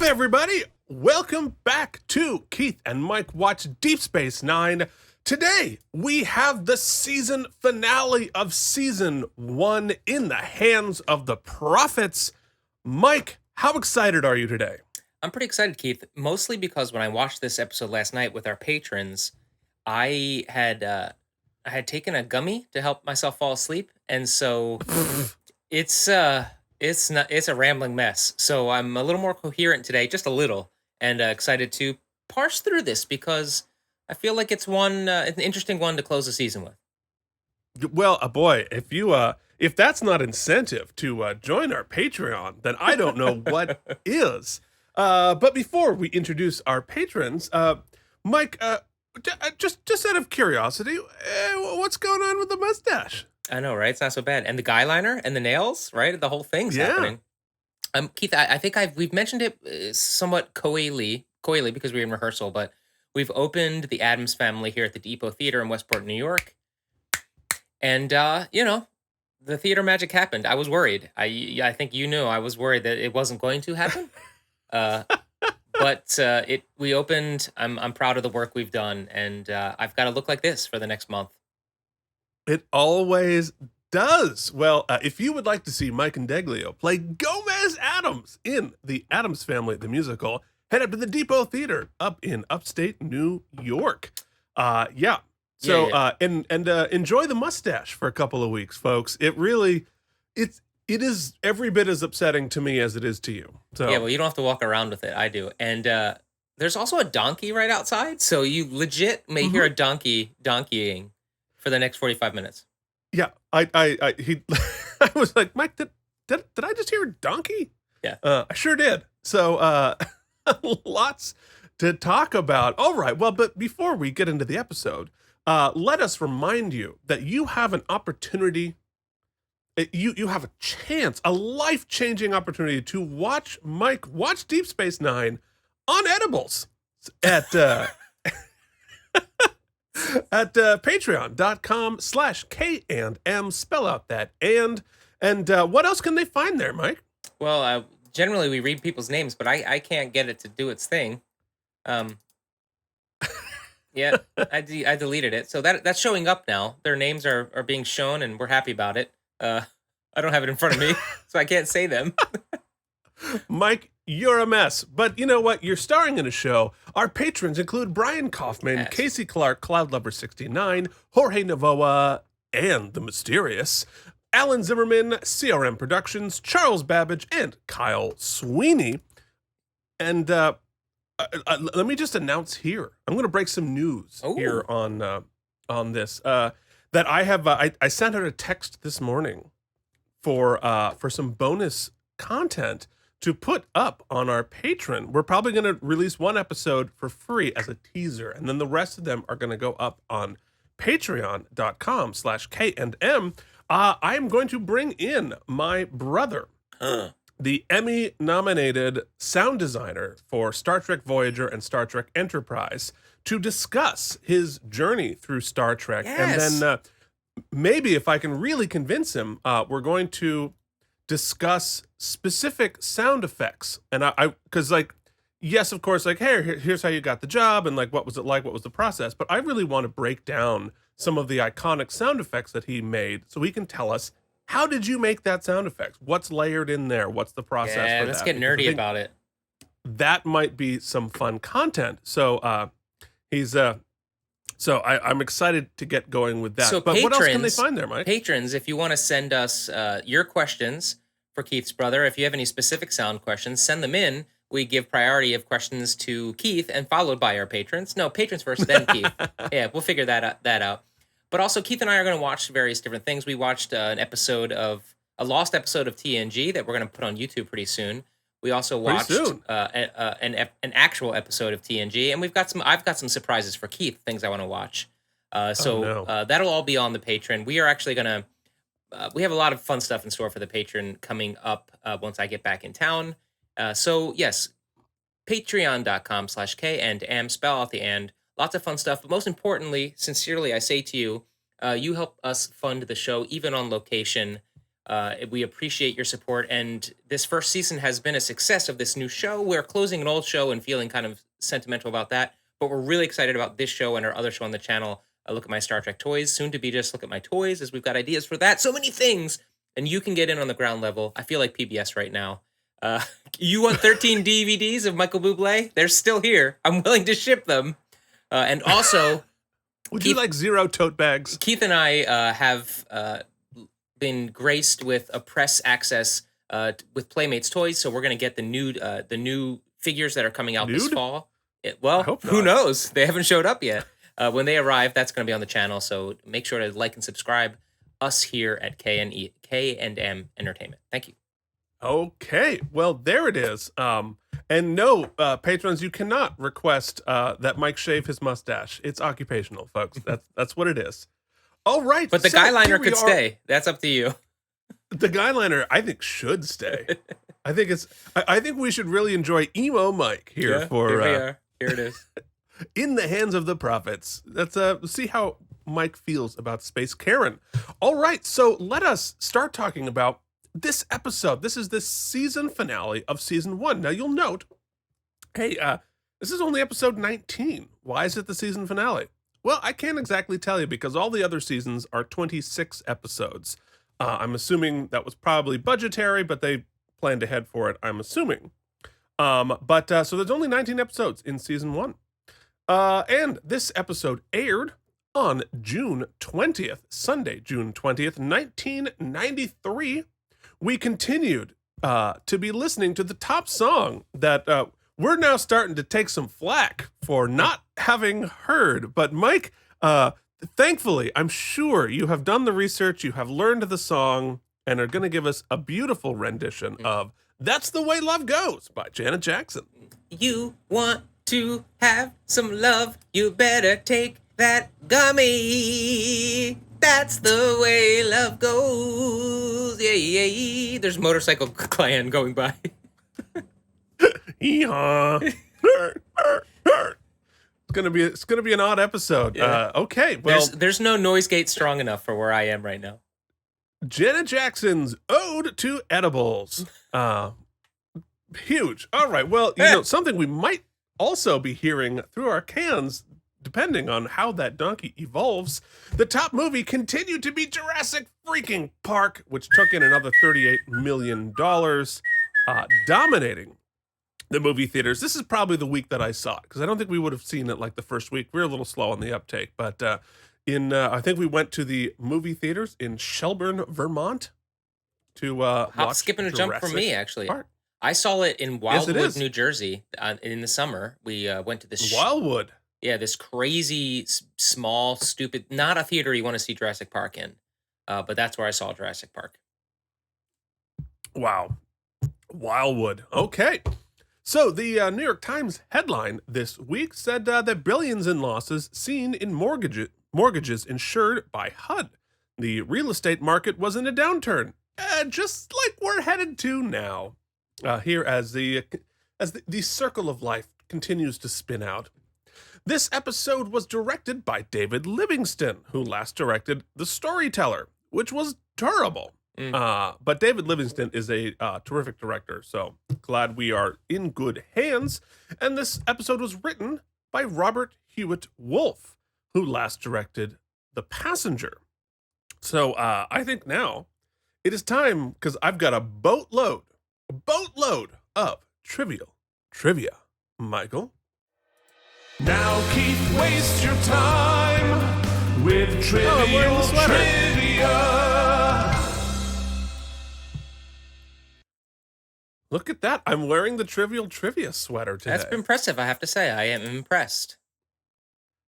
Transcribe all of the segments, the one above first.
everybody. Welcome back to Keith and Mike Watch Deep Space Nine. Today, we have the season finale of Season 1 in the hands of the prophets. Mike, how excited are you today? I'm pretty excited, Keith, mostly because when I watched this episode last night with our patrons, I had taken a gummy to help myself fall asleep, and so it's a rambling mess. So I'm a little more coherent today, just a little, and excited to parse through this because I feel like it's an interesting one to close the season with. Well, boy, if that's not incentive to join our Patreon, then I don't know what is. But before we introduce our patrons, Mike, just out of curiosity, what's going on with the mustache? I know, right? It's not so bad. And the guy liner and the nails, right? The whole thing's happening. Keith, I think we've mentioned it somewhat coyly because we were in rehearsal, but we've opened the Addams Family here at the Depot Theater in Westport, New York. And, the theater magic happened. I was worried. I think you knew I was worried that it wasn't going to happen. But we opened. I'm proud of the work we've done, and I've got to look like this for the next month. It always does. Well, if you would like to see Mike Indeglio play Gomez Addams in the Addams Family, the musical, head up to the Depot Theater up in upstate New York. So enjoy the mustache for a couple of weeks, folks. It is every bit as upsetting to me as it is to you. So yeah, well, you don't have to walk around with it. I do. And there's also a donkey right outside, so you legit may hear a donkeying for the next 45 minutes. Yeah, I was like, Mike, did I just hear a donkey? Yeah, I sure did. So lots to talk about. All right, well, but before we get into the episode, let us remind you that you have an opportunity. You have a chance, a life-changing opportunity to watch Mike watch Deep Space Nine on edibles at at patreon.com/K&M. Spell out that and what else can they find there, Mike? Well, generally we read people's names, but I can't get it to do its thing. Yeah, I deleted it, so that's showing up now. Their names are being shown, and we're happy about it. I don't have it in front of me, so I can't say them. Mike, you're a mess. But you know what? You're starring in a show. Our patrons include Brian Kaufman, Yes. Casey Clark, Cloudlover69, Jorge Navoa, and The Mysterious, Alan Zimmerman, CRM Productions, Charles Babbage, and Kyle Sweeney. And let me just announce here. I'm going to break some news here on this. That I have. I sent out a text this morning for some bonus content to put up on our Patreon. We're probably going to release one episode for free as a teaser, and then the rest of them are going to go up on patreon.com/K&M. I am going to bring in my brother, the Emmy-nominated sound designer for Star Trek Voyager and Star Trek Enterprise, to discuss his journey through Star Trek. Yes. And then maybe if I can really convince him, we're going to discuss specific sound effects. And because yes, of course, hey, here's how you got the job, and what was it like? What was the process? But I really want to break down some of the iconic sound effects that he made so he can tell us, how did you make that sound effect? What's layered in there? What's the process for that? Yeah, let's get nerdy about it. That might be some fun content. So I'm excited to get going with that. So but what else can they find there, Mike? Patrons, if you want to send us your questions for Keith's brother, if you have any specific sound questions, send them in. We give priority of questions to Keith and followed by our patrons. No, patrons first, then Keith. Yeah, we'll figure that out. But also, Keith and I are going to watch various different things. We watched a lost episode of TNG that we're going to put on YouTube pretty soon. We also watched an actual episode of TNG, and I've got some surprises for Keith, things I want to watch. That'll all be on the Patreon. We are actually going to we have a lot of fun stuff in store for the Patreon coming up once I get back in town. So yes, patreon.com/K&M, spell out the and. Lots of fun stuff. But most importantly, sincerely, I say to you, you help us fund the show, even on location. We appreciate your support, and this first season has been a success of this new show. We're closing an old show and feeling kind of sentimental about that, but we're really excited about this show and our other show on the channel, Look at My Star Trek Toys, soon to be just Look at My Toys, as we've got ideas for that. So many things, and you can get in on the ground level. I feel like PBS right now. You want 13 DVDs of Michael Bublé? They're still here. I'm willing to ship them. And also, would you like 0 tote bags? Keith and I have been graced with a press access with Playmates Toys, so we're going to get the new figures that are coming out this fall. Who knows? They haven't showed up yet. When they arrive, that's going to be on the channel, so make sure to like and subscribe us here at K&M Entertainment. Thank you. Okay, well, there it is. And no, patrons, you cannot request that Mike shave his mustache. It's occupational, folks. That's what it is. All right. But the guy liner could stay. That's up to you. The guy liner, I think, should stay. I think we should really enjoy emo Mike here for. Here we are. Here it is. In the hands of the prophets. Let's see how Mike feels about Space Karen. All right, so let us start talking about this episode. This is the season finale of season 1. Now you'll note, hey, this is only episode 19. Why is it the season finale? Well, I can't exactly tell you because all the other seasons are 26 episodes. I'm assuming that was probably budgetary, but they planned ahead for it, I'm assuming. So there's only 19 episodes in season 1. And this episode aired on June 20th, Sunday, June 20th, 1993. We continued to be listening to the top song that we're now starting to take some flack for not having heard. But Mike, thankfully, I'm sure you have done the research, you have learned the song, and are going to give us a beautiful rendition of That's the Way Love Goes by Janet Jackson. You want to have some love, you better take that gummy. That's the way love goes. Yeah. There's Motorcycle Clan going by. Hee-haw. It's gonna be an odd episode. Yeah. Okay, well, there's no noise gate strong enough for where I am right now. Janet Jackson's Ode to Edibles. Huge. All right, well, something we might also be hearing through our cans, depending on how that donkey evolves. The top movie continued to be Jurassic freaking Park, which took in another $38 million, dominating the movie theaters. This is probably the week that I saw it, because I don't think we would have seen it like the first week. We were a little slow on the uptake, but I think we went to the movie theaters in Shelburne, Vermont to watch skip, and a jump from me, actually. Park. I saw it in Wildwood, New Jersey, in the summer. We went to this Wildwood. Yeah, this crazy, small, stupid, not a theater you want to see Jurassic Park in. But that's where I saw Jurassic Park. Wow. Wildwood. Okay. So the New York Times headline this week said that billions in losses seen in mortgages insured by HUD. The real estate market was in a downturn, just like we're headed to now. Here as the circle of life continues to spin out. This episode was directed by David Livingston, who last directed The Storyteller, which was terrible. But David Livingston is a terrific director, so glad we are in good hands. And this episode was written by Robert Hewitt Wolfe, who last directed The Passenger. So I think now it is time, because I've got a boatload of trivial trivia. Michael? Now, Keith, waste your time with trivial trivia. Look at that. I'm wearing the trivial trivia sweater today. That's impressive, I have to say. I am impressed.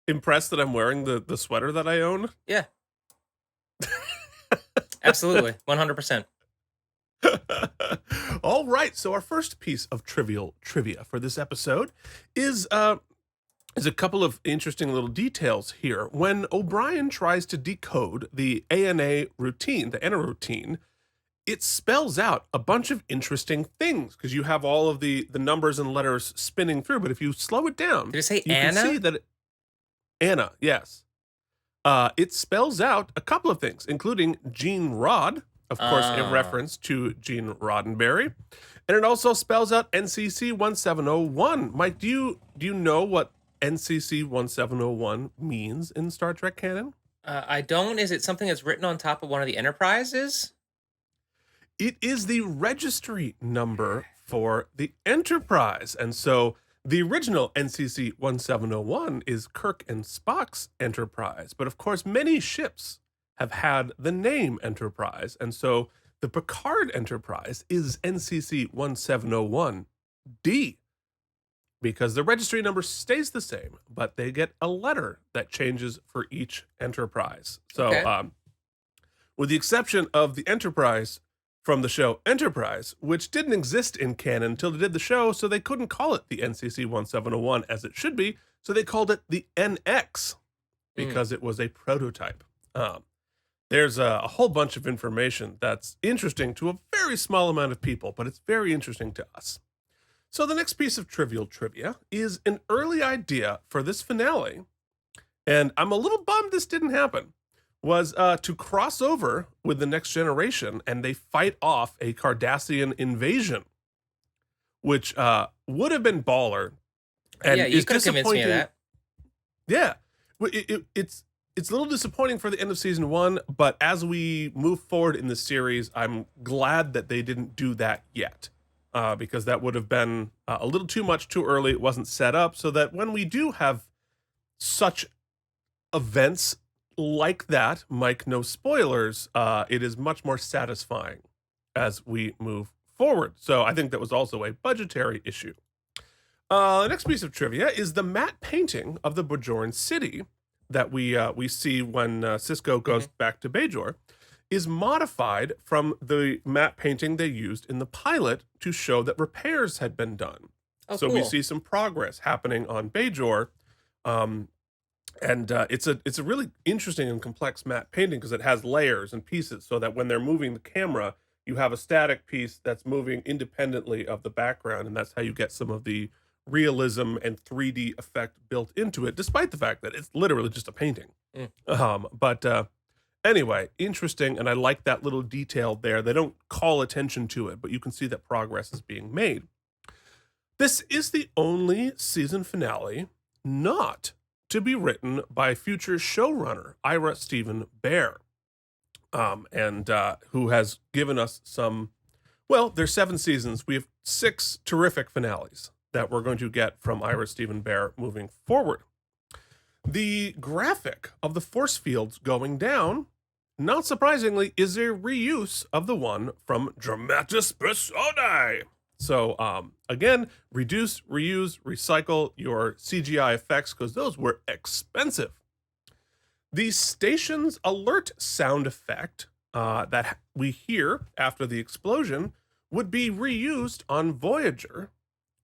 Impressed that I'm wearing the sweater that I own? Yeah. Absolutely. 100%. All right. So our first piece of trivial trivia for this episode is a couple of interesting little details here. When O'Brien tries to decode the ANA routine, the ANA routine, it spells out a bunch of interesting things because you have all of the numbers and letters spinning through. But if you slow it down, did it say you Anna? can see that Anna, yes. It spells out a couple of things, including Gene Rod, Of course, a reference to Gene Roddenberry. And it also spells out NCC 1701. Mike, do you know what NCC 1701 means in Star Trek canon? I don't. Is it something that's written on top of one of the Enterprises? It is the registry number for the Enterprise. And so the original NCC 1701 is Kirk and Spock's Enterprise. But of course, many ships have had the name Enterprise. And so the Picard Enterprise is NCC 1701D because the registry number stays the same, but they get a letter that changes for each Enterprise. So, Okay. with the exception of the Enterprise from the show Enterprise, which didn't exist in canon until they did the show, so they couldn't call it the NCC 1701 as it should be, so they called it the NX because it was a prototype. There's a whole bunch of information that's interesting to a very small amount of people, but it's very interesting to us. So the next piece of trivial trivia is an early idea for this finale, and I'm a little bummed this didn't happen, was to cross over with the Next Generation and they fight off a Cardassian invasion, which would have been baller. And yeah, you could have convinced me of that. Yeah. It's a little disappointing for the end of season 1, but as we move forward in the series, I'm glad that they didn't do that yet, because that would have been a little too much too early. It wasn't set up so that when we do have such events like that, Mike, no spoilers, it is much more satisfying as we move forward. So I think that was also a budgetary issue. The next piece of trivia is the matte painting of the Bajoran city that we see when Sisko goes back to Bajor is modified from the matte painting they used in the pilot to show that repairs had been done. Oh, so cool. we see some progress happening on Bajor. And it's a really interesting and complex matte painting because it has layers and pieces so that when they're moving the camera, you have a static piece that's moving independently of the background, and that's how you get some of the realism and 3D effect built into it, despite the fact that it's literally just a painting. But anyway, interesting, and I like that little detail there. They don't call attention to it, but you can see that progress is being made. This is the only season finale not to be written by future showrunner Ira Steven Behr, and who has given us some, well, there's 7 seasons. We have 6 terrific finales that we're going to get from Ira Steven Behr moving forward. The graphic of the force fields going down, not surprisingly, is a reuse of the one from Dramatis Personae. So again, reduce, reuse, recycle your CGI effects because those were expensive. The station's alert sound effect that we hear after the explosion would be reused on Voyager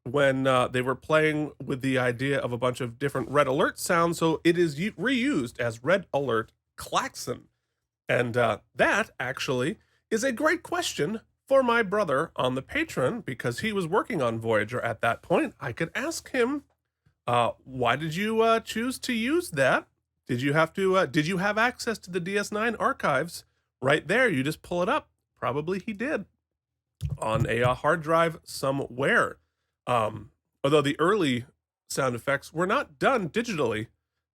when they were playing with the idea of a bunch of different red alert sounds. So it is reused as red alert klaxon. And that actually is a great question for my brother on the Patreon, because he was working on Voyager at that point. I could ask him, why did you choose to use that? Did you have access to the DS9 archives right there? You just pull it up. Probably he did on a hard drive somewhere. Although the early sound effects were not done digitally,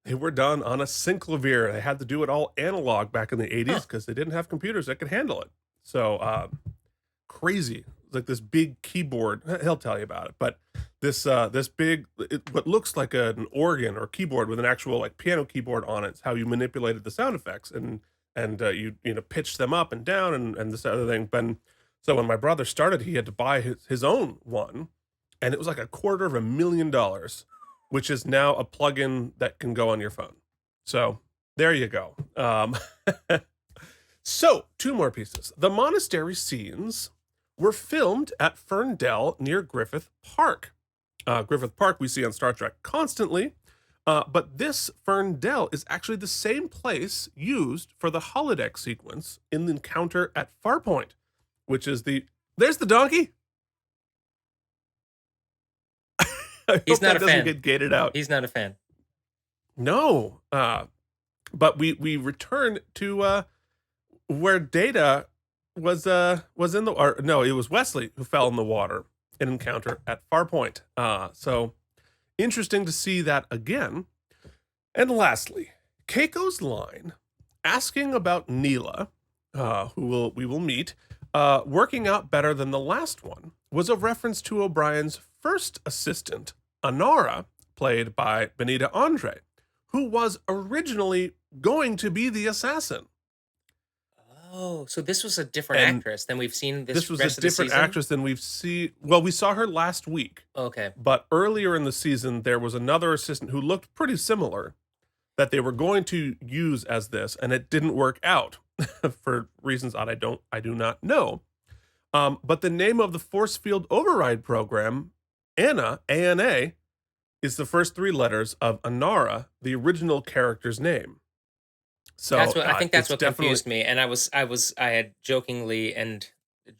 they were done on a synclavier. They had to do it all analog back in the 80s because they didn't have computers that could handle it. So crazy, like this big keyboard. He'll tell you about it, but this big, what looks like an organ or keyboard with an actual like piano keyboard on it. It's how you manipulated the sound effects and you pitched them up and down and this other thing. So when my brother started, he had to buy his own one. And it was like $250,000, which is now a plugin that can go on your phone. So there you go. So 2 more pieces. The monastery scenes were filmed at Ferndale near Griffith Park. Griffith Park we see on Star Trek constantly, but this Ferndale is actually the same place used for the holodeck sequence in the encounter at Farpoint, which is there's the donkey. He's not a fan. Doesn't get gated out. He's not a fan. No, but we return to where Data was in the, or no, it was Wesley who fell in the water in Encounter at Farpoint. So interesting to see that again. And lastly, Keiko's line asking about Neela, we will meet, working out better than the last one, was a reference to O'Brien's first assistant, Anara, played by Benita Andre, who was originally going to be the assassin. Oh, so this was a different And actress than we've seen This was rest a of the different season? actress than we've seen. Well, we saw her last week, Okay. but earlier in the season, there was another assistant who looked pretty similar that they were going to use as this, and it didn't work out for reasons that I do not know. But the name of the force field override program, ANA, ANA, is the first three letters of Anara, the original character's name. So That's what I think that's it's what definitely confused me. And I had jokingly and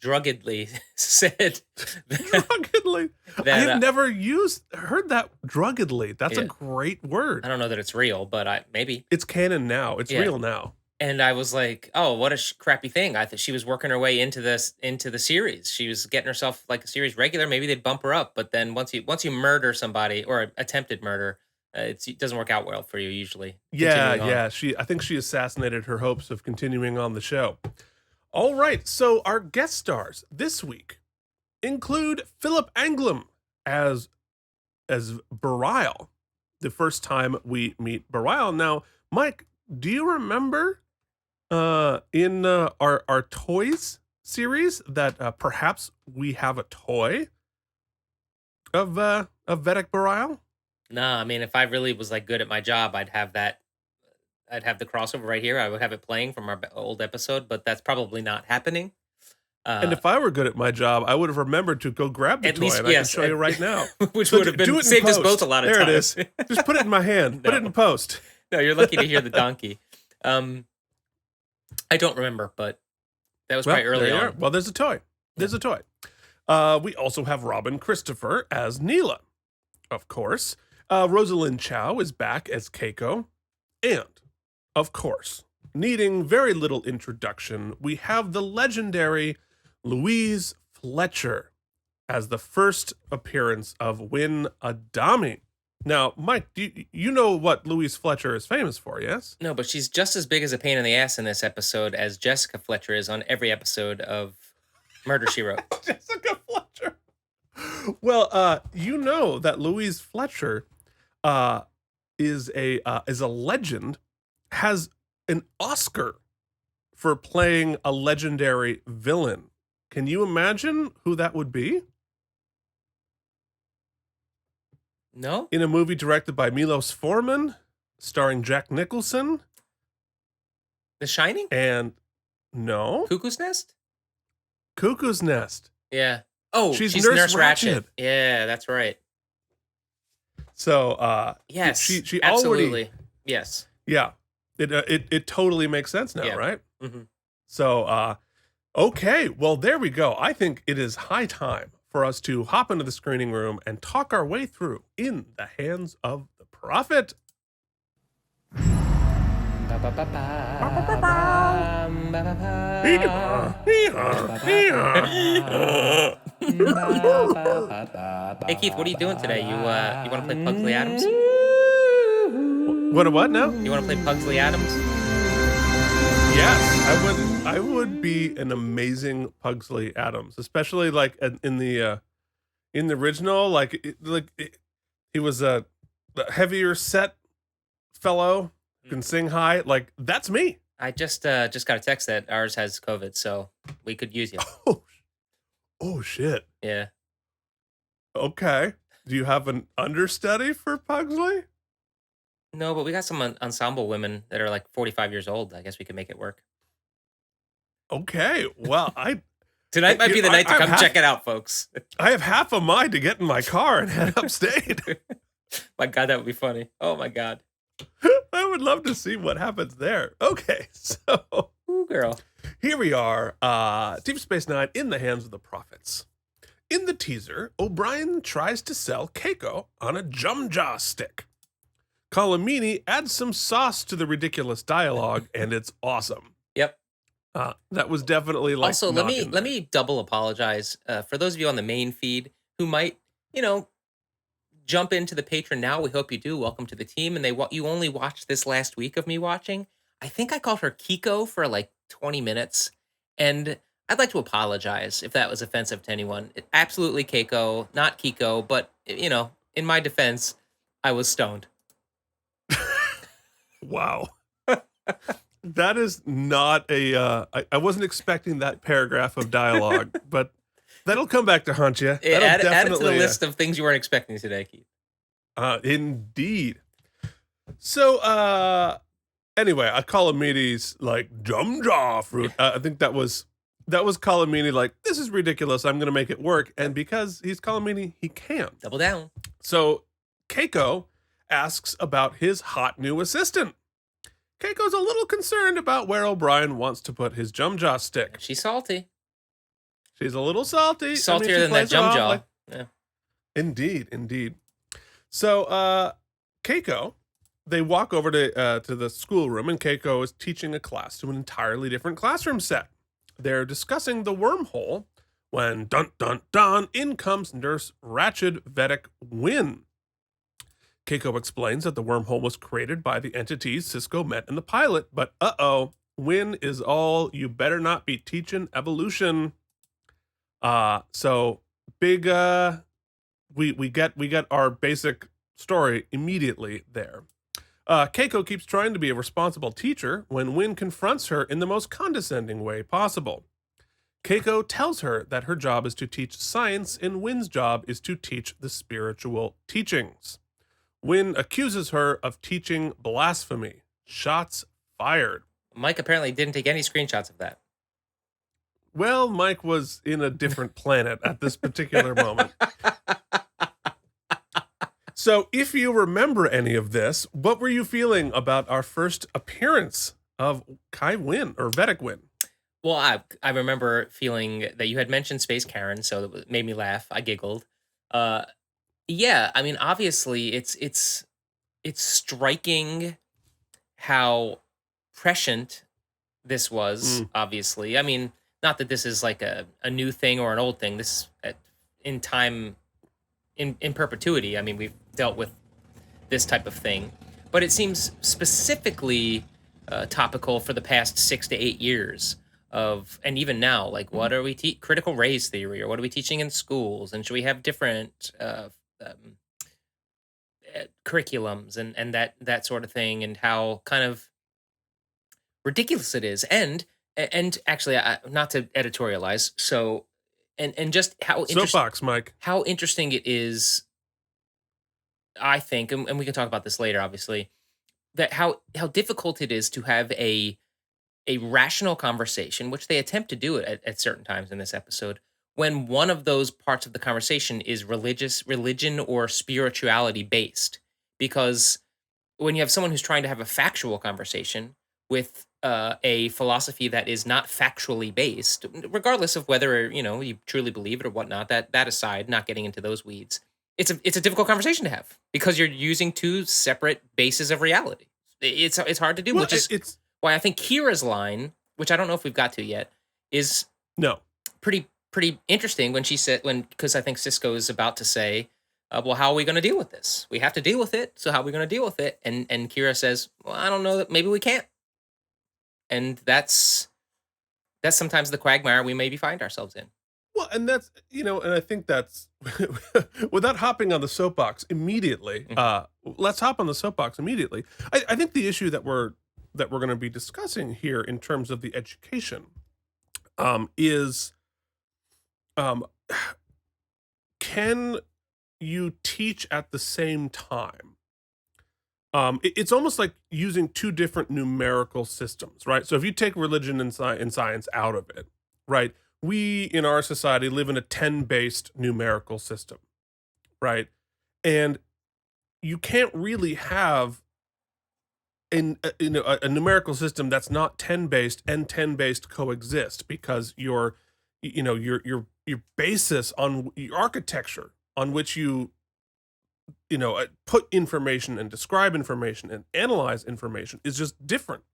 druggedly said that, druggedly. I that have never heard that druggedly. That's a Yeah. great word. I don't know that it's real, but maybe. It's canon now. It's Yeah. real now. And I was like, "Oh, what a crappy thing!" I thought she was working her way into the series. She was getting herself like a series regular. Maybe they'd bump her up. But then once you murder somebody or attempted murder, it doesn't work out well for you usually. Yeah, continuing on. yeah. I think she assassinated her hopes of continuing on the show. All right, so our guest stars this week include Philip Anglum as Barile. The first time we meet Barile. Now, Mike, do you remember in our toys series that perhaps we have a toy of Vedic Barile? No, I mean, if I really was like good at my job, I'd have that. I'd have the crossover right here. I would have it playing from our old episode, but that's probably not happening. And if I were good at my job, I would have remembered to go grab the At toy, least, and yes, I can show you right now. which So would have do been it in saved us post. both a lot of There times. it is. Just put it in my hand. Put it No. in post. No, you're lucky to hear the donkey. I don't remember, but that was probably early there you on. are. Well, there's a toy. There's a toy. We also have Robin Christopher as Neela, of course. Rosalind Chow is back as Keiko. And, of course, needing very little introduction, we have the legendary Louise Fletcher as the first appearance of Win Adami. Now, Mike, you know what Louise Fletcher is famous for, yes? No, but she's just as big as a pain in the ass in this episode as Jessica Fletcher is on every episode of Murder, She Wrote. Jessica Fletcher. Well, you know that Louise Fletcher is a legend, has an Oscar for playing a legendary villain. Can you imagine who that would be? No? In a movie directed by Milos Forman, starring Jack Nicholson, The Shining? and no, Cuckoo's Nest? Cuckoo's Nest. Yeah. Oh, She's she's Nurse Nurse Ratched. Ratched. Yeah, that's right. So, Yes. she absolutely. already, Yes. yeah, it totally makes sense now, Yeah. right? hmm So, okay, well, there we go. I think it is high time for us to hop into the screening room and talk our way through In the Hands of the Prophet. Hey Keith, what are you doing today? You want to play Pugsley Adams? What now? You want to play Pugsley Adams? Yes, I would be an amazing Pugsley Adams, especially like in the original, he was a heavier set fellow who can sing high. Like, that's me. I just got a text that ours has COVID, so we could use you. Oh shit. Yeah. Okay. Do you have an understudy for Pugsley? No, but we got some ensemble women that are like 45 years old. I guess we could make it work. Okay. Well, Tonight might be the night to come check it out, folks. I have half a mind to get in my car and head upstate. My God, that would be funny. Oh my God. I would love to see what happens there. Okay, so Ooh, girl. here we are, Deep Space Nine in the Hands of the Prophets. In the teaser, O'Brien tries to sell Keiko on a jumja stick. Colomini adds some sauce to the ridiculous dialogue, and it's awesome. Yep. That was definitely like Also, not in let there. me double apologize for those of you on the main feed who might, you know, jump into the patron now. We hope you do. Welcome to the team. And you only watched this last week of me watching. I think I called her Kiko for like 20 minutes, and I'd like to apologize if that was offensive to anyone. Absolutely Keiko, not Kiko, but in my defense, I was stoned. Wow. That is not a. I wasn't expecting that paragraph of dialogue, but that'll come back to haunt you. That'll Add it to the list of things you weren't expecting today, Keith. Indeed. So, anyway, I call Amenities like jumja fruit. I think that was Calamini like, this is ridiculous. I'm going to make it work. And because he's Calamini, he can. Double down. So Keiko asks about his hot new assistant. Keiko's a little concerned about where O'Brien wants to put his jumja stick. She's salty. She's a little salty. Saltier than that jumja. Like, yeah. Indeed. So Keiko, they walk over to the schoolroom, and Keiko is teaching a class to an entirely different classroom set. They're discussing the wormhole when, dun, dun, dun, in comes Nurse Ratched Vedic Wynn. Keiko explains that the wormhole was created by the entities Sisko met in the pilot, but Wynn is all, you better not be teaching evolution. So big, we get our basic story immediately there. Keiko keeps trying to be a responsible teacher when Wynn confronts her in the most condescending way possible. Keiko tells her that her job is to teach science and Wynn's job is to teach the spiritual teachings. Wynn accuses her of teaching blasphemy. Shots fired. Mike apparently didn't take any screenshots of that. Well, Mike was in a different planet at this particular moment. So if you remember any of this, what were you feeling about our first appearance of Kai Wynn or Vedic Wynn? Well, I remember feeling that you had mentioned Space Karen, so it made me laugh. I giggled. Yeah, I mean, obviously, it's striking how prescient this was. Obviously, I mean, not that this is like a new thing or an old thing. This in time, in perpetuity. I mean, we've dealt with this type of thing, but it seems specifically topical for the past 6 to 8 years. And even now, like, what are we critical race theory, or what are we teaching in schools, and should we have different curriculums and that sort of thing, and how kind of ridiculous it is, and actually, not to editorialize, so and just how soapbox, Mike, how interesting it is. I think, and we can talk about this later, obviously, that how difficult it is to have a rational conversation, which they attempt to do it at certain times in this episode, when one of those parts of the conversation is religion or spirituality based. Because when you have someone who's trying to have a factual conversation with a philosophy that is not factually based, regardless of whether you truly believe it or whatnot, that aside, not getting into those weeds, it's a difficult conversation to have because you're using two separate bases of reality. It's hard to do, well, which is why I think Kira's line, which I don't know if we've got to yet, is pretty interesting when she said, because I think Sisko is about to say, well, how are we going to deal with this? We have to deal with it. So how are we going to deal with it? And Kira says, well, I don't know, maybe we can't. And that's sometimes the quagmire we maybe find ourselves in. Well, and that's, and I think that's, without hopping on the soapbox immediately, let's hop on the soapbox immediately. I think the issue that we're going to be discussing here in terms of the education is, can you teach at the same time? It's almost like using two different numerical systems, right? So if you take religion and science out of it, right? We in our society live in a 10-based numerical system, right? And you can't really have a numerical system that's not 10-based and 10-based coexist, because your basis on your architecture on which you put information and describe information and analyze information is just different.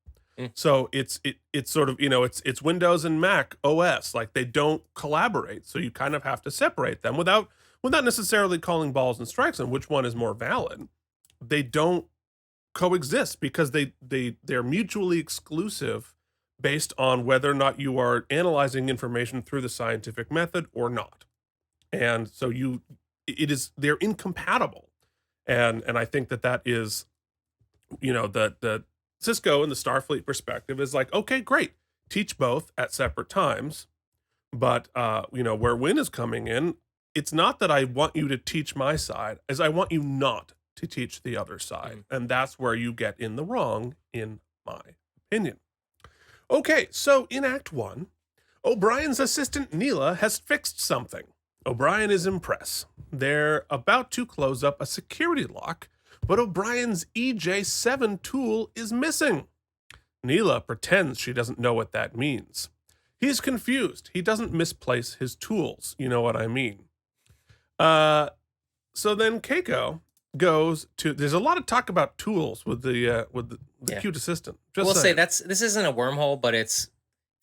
So it's sort of, it's Windows and Mac OS. Like they don't collaborate. So you kind of have to separate them without necessarily calling balls and strikes on which one is more valid. They don't coexist because they're mutually exclusive based on whether or not you are analyzing information through the scientific method or not. And so they're incompatible. And I think that is, the Sisko and the Starfleet perspective is like, okay, great. Teach both at separate times. But, where Win is coming in, it's not that I want you to teach my side, as I want you not to teach the other side. And that's where you get in the wrong, in my opinion. Okay, so in Act 1, O'Brien's assistant Neela has fixed something. O'Brien is impressed. They're about to close up a security lock, but O'Brien's EJ7 tool is missing. Neela pretends she doesn't know what that means. He's confused. He doesn't misplace his tools. You know what I mean? So then Keiko goes to. There's a lot of talk about tools with the cute assistant. We'll say this isn't a wormhole, but it's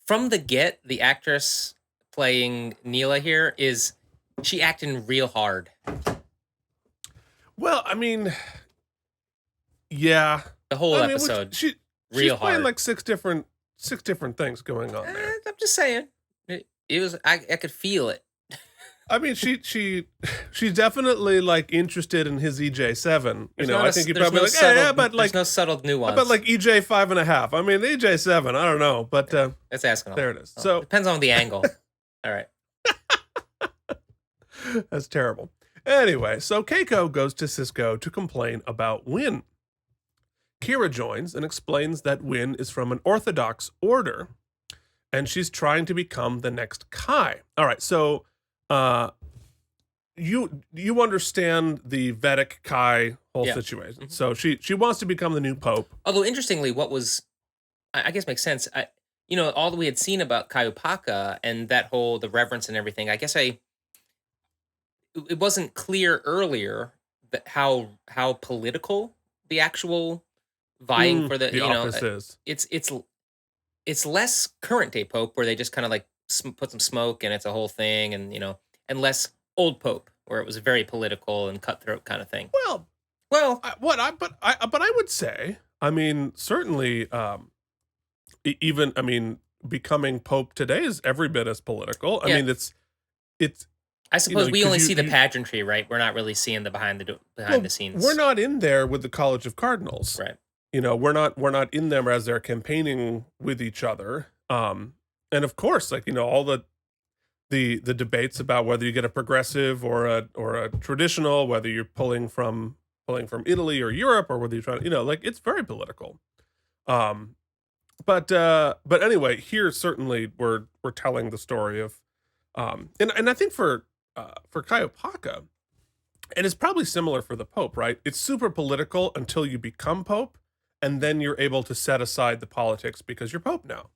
from the get. The actress playing Neela here she acting real hard. Well, I mean, yeah, the whole episode. She's playing like six different things going on there. I'm just saying, it was. I could feel it. I mean, she's definitely like interested in his EJ7. I think you're probably but like there's no subtle nuance. But like EJ 5.5. I mean, the EJ7. I don't know, but it's asking. There it is. So depends on the angle. All right. That's terrible. Anyway, so Keiko goes to Sisko to complain about Win. Kira joins and explains that Win is from an Orthodox order, and she's trying to become the next Kai. All right, so you understand the Vedic Kai whole situation. Mm-hmm. So she wants to become the new pope. Although interestingly, what was I guess makes sense. All that we had seen about Kai Upaka and that whole the reverence and everything. I guess it wasn't clear earlier that how political the actual vying for the office is. It's less current day pope where they just kind of like put some smoke and it's a whole thing, and and less old pope where it was a very political and cutthroat kind of thing. But I would say, I mean, certainly, becoming pope today is every bit as political. I mean, it's. I suppose we only see the pageantry, right? We're not really seeing the behind the scenes. We're not in there with the College of Cardinals, right? We're not in them as they're campaigning with each other. And of course, like all the debates about whether you get a progressive or a traditional, whether you're pulling from Italy or Europe, or whether you're trying to, like it's very political. But anyway, here certainly we're telling the story of, and I think for Kai Opaka, and it's probably similar for the Pope, right? It's super political until you become Pope, and then you're able to set aside the politics because you're Pope now.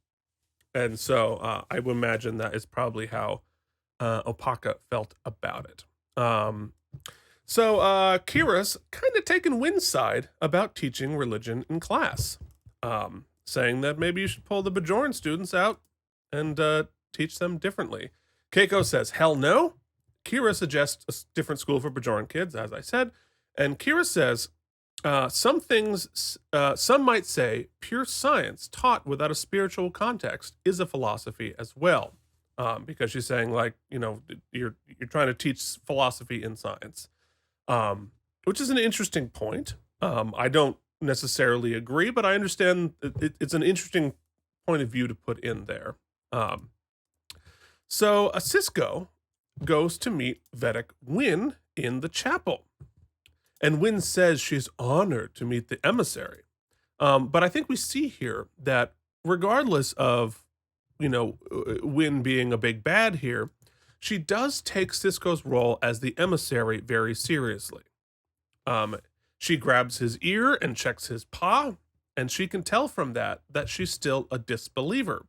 And so I would imagine that is probably how Opaka felt about it. So Kira's kind of taking Win's side about teaching religion in class, saying that maybe you should pull the Bajoran students out and teach them differently. Keiko says, hell no. Kira suggests a different school for Bajoran kids, as I said. And Kira says, some might say pure science taught without a spiritual context is a philosophy as well. Because she's saying, like, you're trying to teach philosophy in science, which is an interesting point. I don't necessarily agree, but I understand it's an interesting point of view to put in there. So Sisko goes to meet Vedic Win in the chapel. And Win says she's honored to meet the emissary. But I think we see here that regardless of, Win being a big bad here, she does take Sisko's role as the emissary very seriously. She grabs his ear and checks his paw, and she can tell from that she's still a disbeliever.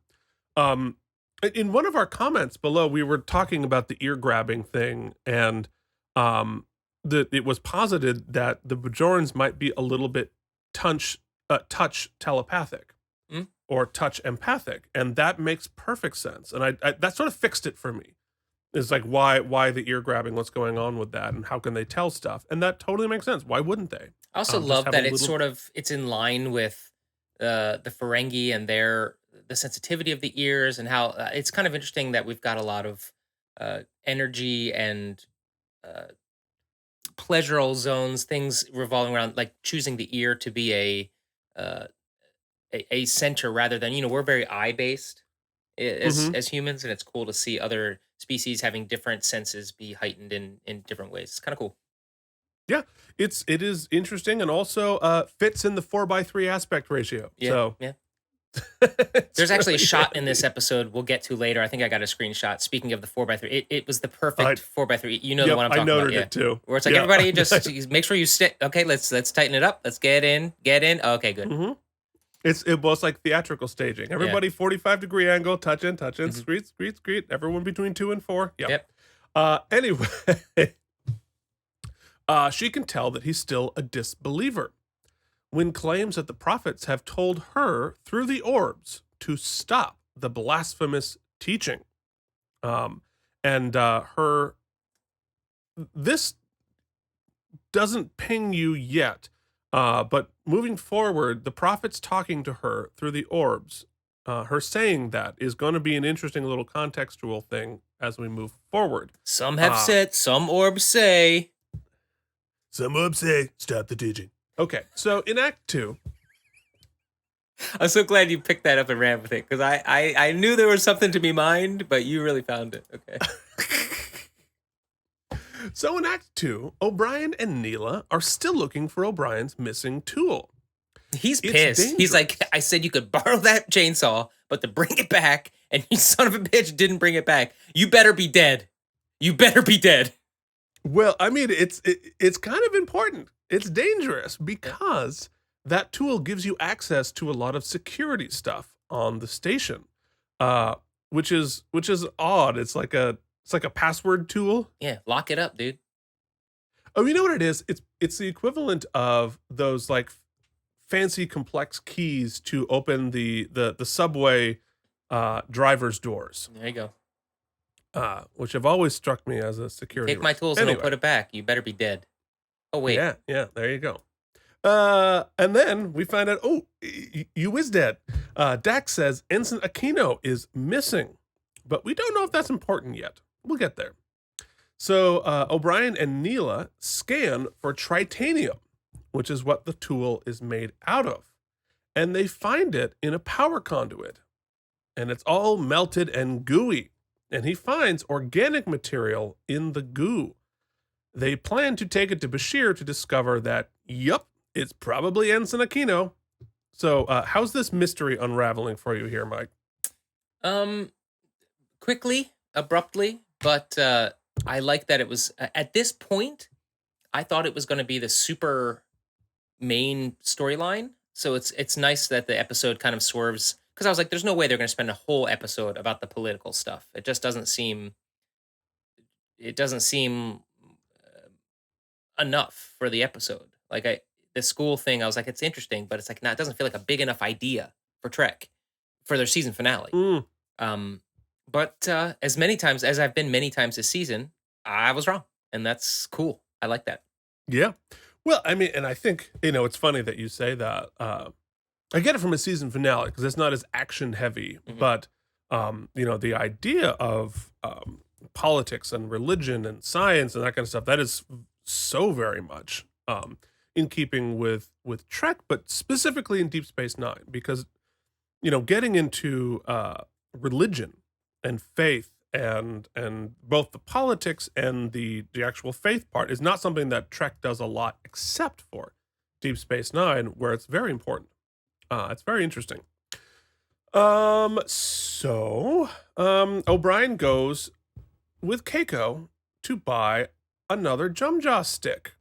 In one of our comments below, we were talking about the ear grabbing thing, and it was posited that the Bajorans might be a little bit touch telepathic. Mm. or touch empathic, and that makes perfect sense. And I that sort of fixed it for me. Is like why the ear grabbing? What's going on with that, and how can they tell stuff? And that totally makes sense. Why wouldn't they? I also Just love have a that it's little. sort of it's in line with the Ferengi and the sensitivity of the ears, and how it's kind of interesting that we've got a lot of energy and uh, pleasural zones, things revolving around like choosing the ear to be uh, a center rather than we're very eye based Mhm. as humans, and it's cool to see other species having different senses be heightened in different ways. It's kind of cool. Yeah, it is interesting, and also fits in the 4:3 aspect ratio. Yeah, So yeah. it's There's actually a really shot in this handy. episode we'll get to later. I think I got a screenshot. Speaking of the 4:3, it was the I perfect 4:3. You know the Yep, one I'm I talking about, noted yeah. it too. Where it's like Yeah. everybody just make sure you stick. Okay, let's tighten it up. Let's get in, get in. Okay, good. hmm it was like theatrical staging. Yeah. Everybody 45-degree angle, touch in, Hmm. screet, screet, screet. Everyone between 2 and 4. Yep. Yep. Anyway, she can tell that he's still a disbeliever when claims that the prophets have told her through the orbs to stop the blasphemous teaching. Um, and her this doesn't ping you yet, but moving forward, the prophets talking to her through the orbs, her saying that is going to be an interesting little contextual thing as we move forward. Some have Uh, said, some orbs say. Some orbs say, stop the teaching. Okay, so in Act 2, I'm so glad you picked that up and ran with it, because I knew there was something to be mined, but you really found it. Okay. so in Act 2, O'Brien and Neela are still looking for O'Brien's missing tool. He's It's pissed. He's like, dangerous. I said you could borrow that chainsaw, but to bring it back, and you son of a bitch didn't bring it back. You better be dead. You better be dead. Well, I mean, it's kind of important. It's dangerous Yeah. because that tool gives you access to a lot of security stuff on the station, which is odd. It's like a password tool. Yeah, lock it up, dude. Oh, you know what it is? It's the equivalent of those like fancy complex keys to open the subway driver's doors, There you go. which have always struck me as a security Take my risk. tools and I'll Anyway. put it back. You better be dead. Oh, wait. Yeah, there you go. And then we find out, you is dead. Dax says Ensign Aquino is missing, but we don't know if that's important yet. We'll get there. So O'Brien and Neela scan for tritanium, which is what the tool is made out of. And they find it in a power conduit. And it's all melted and gooey. And he finds organic material in the goo. They plan to take it to Bashir to discover that, yup, it's probably Ensign Aquino. So, how's this mystery unraveling for you here, Mike? Um, Quickly, abruptly, but I like that it was at this point. I thought it was going to be the super main storyline. So it's nice that the episode kind of swerves, because I was like, there's no way they're going to spend a whole episode about the political stuff. It just doesn't seem. It doesn't seem enough for the episode. Like the school thing, I was like, it's interesting, but it's like, it doesn't feel like a big enough idea for Trek for their season finale. Mm, Um, but as many times as I've been many times this season, I was wrong, and that's cool. I like that. yeah. Well, I mean, and I think, it's funny that you say that. I get it from a season finale because it's not as action heavy, Mhm. but, the idea of politics and religion and science and that kind of stuff, that is so very much in keeping with Trek, but specifically in Deep Space Nine, because getting into religion and faith and both the politics and the actual faith part is not something that Trek does a lot, except for Deep Space Nine, where it's very important. It's very interesting. O'Brien goes with Keiko to buy another jumja stick,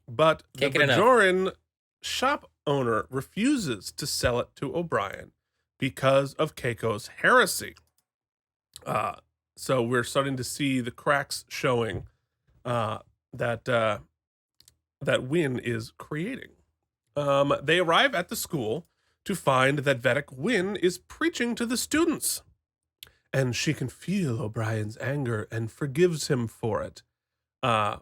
but the Can't get enough. Bajoran shop owner refuses to sell it to O'Brien because of Keiko's heresy. So we're starting to see the cracks showing that Wynn is creating. They arrive at the school to find that Vedic Wynn is preaching to the students. And she can feel O'Brien's anger and forgives him for it. Oh,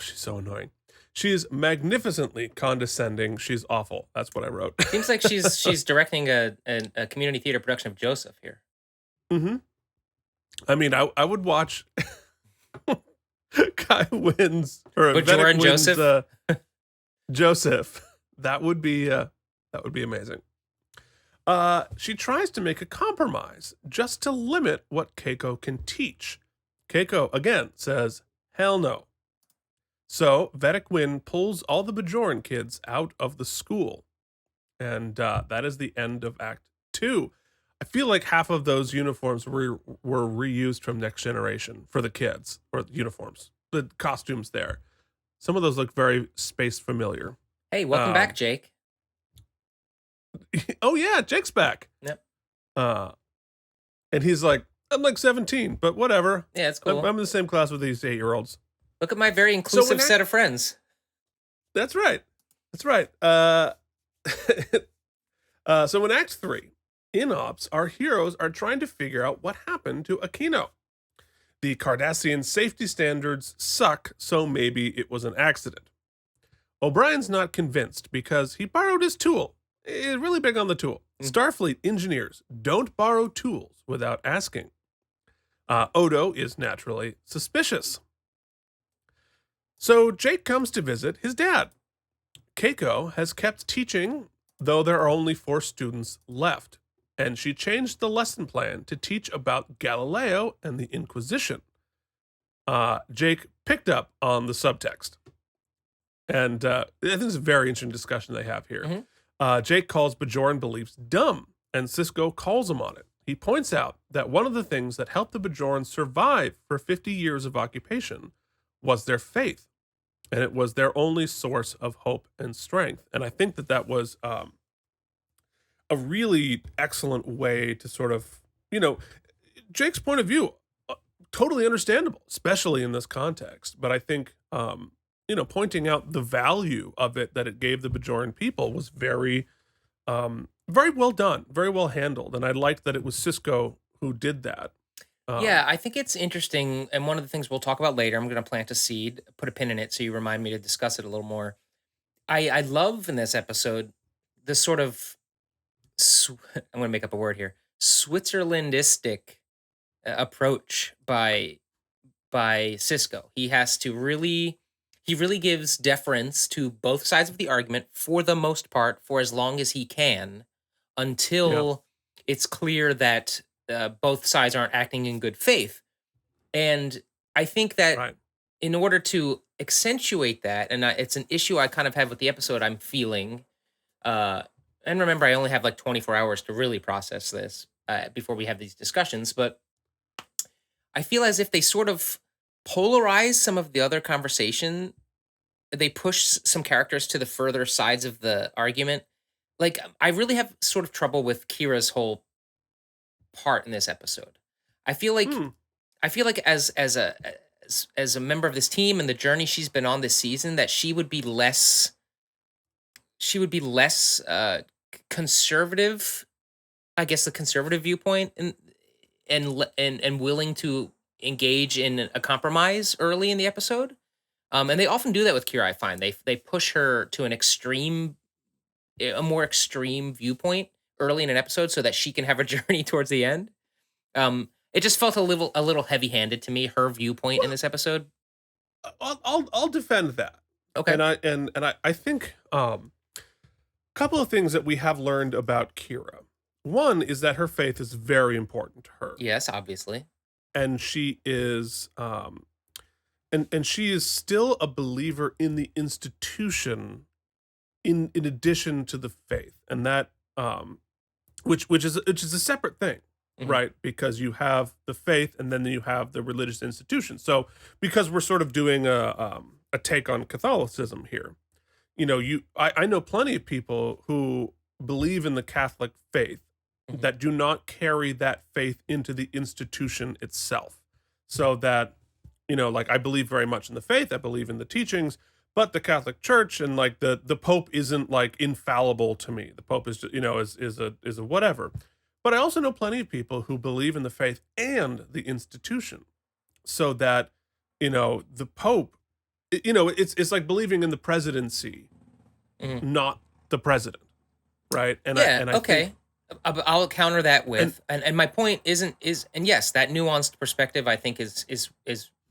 she's so annoying. She's magnificently condescending. She's awful. That's what I wrote. Seems like she's directing a community theater production of Joseph here. Mm-hmm. I mean, I would watch Kai Wynn's or Bajor and Joseph. Joseph. That would be amazing. She tries to make a compromise just to limit what Keiko can teach. Keiko again says, "Hell no." So Vedic Wynn pulls all the Bajoran kids out of the school. And that is the end of Act 2. I feel like half of those uniforms were reused from Next Generation for the kids, or the uniforms, the costumes there. Some of those look very space familiar. Hey, welcome back, Jake. Oh yeah, Jake's back. Yep. And he's like, I'm like 17, but whatever. Yeah, it's cool. I'm in the same class with these 8-year-olds. Look at my very inclusive set of friends. That's right. That's right. So in Act 3, in Ops, our heroes are trying to figure out what happened to Aquino. The Cardassian safety standards suck, so maybe it was an accident. O'Brien's not convinced because he borrowed his tool. He's really big on the tool. Starfleet engineers don't borrow tools without asking. Odo is naturally suspicious. So Jake comes to visit his dad. Keiko has kept teaching, though there are only 4 students left, and she changed the lesson plan to teach about Galileo and the Inquisition. Jake picked up on the subtext, and I think it's a very interesting discussion they have here. Jake calls Bajoran beliefs dumb, and Sisko calls him on it. He points out that one of the things that helped the Bajoran survive for 50 years of occupation was their faith, and it was their only source of hope and strength. And I think that was a really excellent way to sort of, Jake's point of view, totally understandable, especially in this context. But I think, pointing out the value of it that it gave the Bajoran people was very, very well done, very well handled. And I liked that it was Sisko who did that. Yeah, I think it's interesting. And one of the things we'll talk about later, I'm going to plant a seed, put a pin in it so you remind me to discuss it a little more. I love in this episode this sort of, I'm going to make up a word here, Switzerlandistic approach by Sisko. He really gives deference to both sides of the argument for the most part, for as long as he can, until it's clear that both sides aren't acting in good faith. And I think that in order to accentuate that, and it's an issue I kind of have with the episode I'm feeling, and remember, I only have like 24 hours to really process this before we have these discussions, but I feel as if they sort of polarize some of the other conversation. They push some characters to the further sides of the argument. Like, I really have sort of trouble with Kira's whole part in this episode. I feel like as a member of this team and the journey she's been on this season, that she would be less conservative, I guess the conservative viewpoint, and willing to engage in a compromise early in the episode. And they often do that with Kira, I find. They push her to a more extreme viewpoint early in an episode so that she can have a journey towards the end. It just felt a little heavy-handed to me, her viewpoint in this episode. I'll defend that. Okay. And I think a couple of things that we have learned about Kira. One is that her faith is very important to her. Yes, obviously. And she is and she is still a believer in the institution in addition to the faith. And that which is a separate thing, right? Because you have the faith and then you have the religious institution. So because we're sort of doing a take on Catholicism here, I know plenty of people who believe in the Catholic faith that do not carry that faith into the institution itself. So that, like, I believe very much in the faith, I believe in the teachings, but the Catholic Church and like the Pope isn't like infallible to me. The Pope is, is a whatever. But I also know plenty of people who believe in the faith and the institution, so that, the Pope, it's like believing in the presidency, not the president, right? And okay. I'll counter that with, and my point is, and yes, that nuanced perspective I think is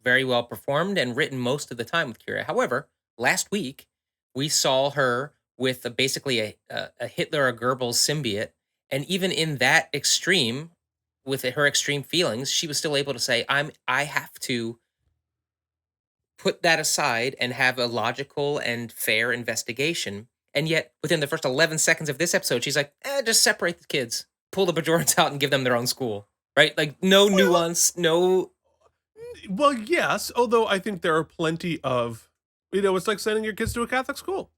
very well performed and written most of the time with Kira. However, last week we saw her with basically a Hitler or Goebbels symbiote, and even in that extreme, with her extreme feelings, she was still able to say, I have to put that aside and have a logical and fair investigation. And yet, within the first 11 seconds of this episode, she's like, just separate the kids. Pull the Bajorans out and give them their own school. Right? Like, no nuance, no... Well, yes, although I think there are plenty of... it's like sending your kids to a Catholic school.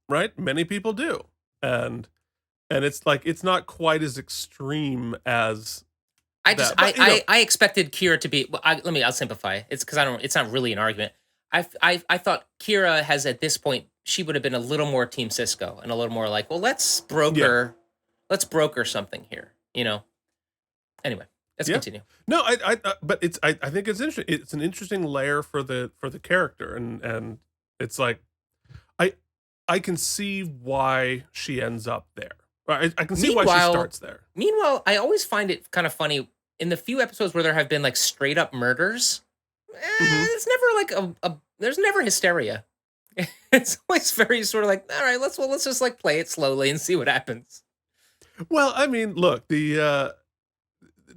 Right? Many people do. And it's like, it's not quite as extreme as... I expected Kira to be... Well, I'll simplify. It's because it's not really an argument. I thought Kira has, at this point, she would have been a little more Team Sisko and a little more like, well, let's broker something here, Anyway, let's continue. No, but I think it's interesting. It's an interesting layer for the character, and it's like, I can see why she ends up there. I can see why she starts there. Meanwhile, I always find it kind of funny in the few episodes where there have been like straight up murders. It's never like there's never hysteria. It's always very sort of like, all right, let's just like play it slowly and see what happens. Well, I mean, look, the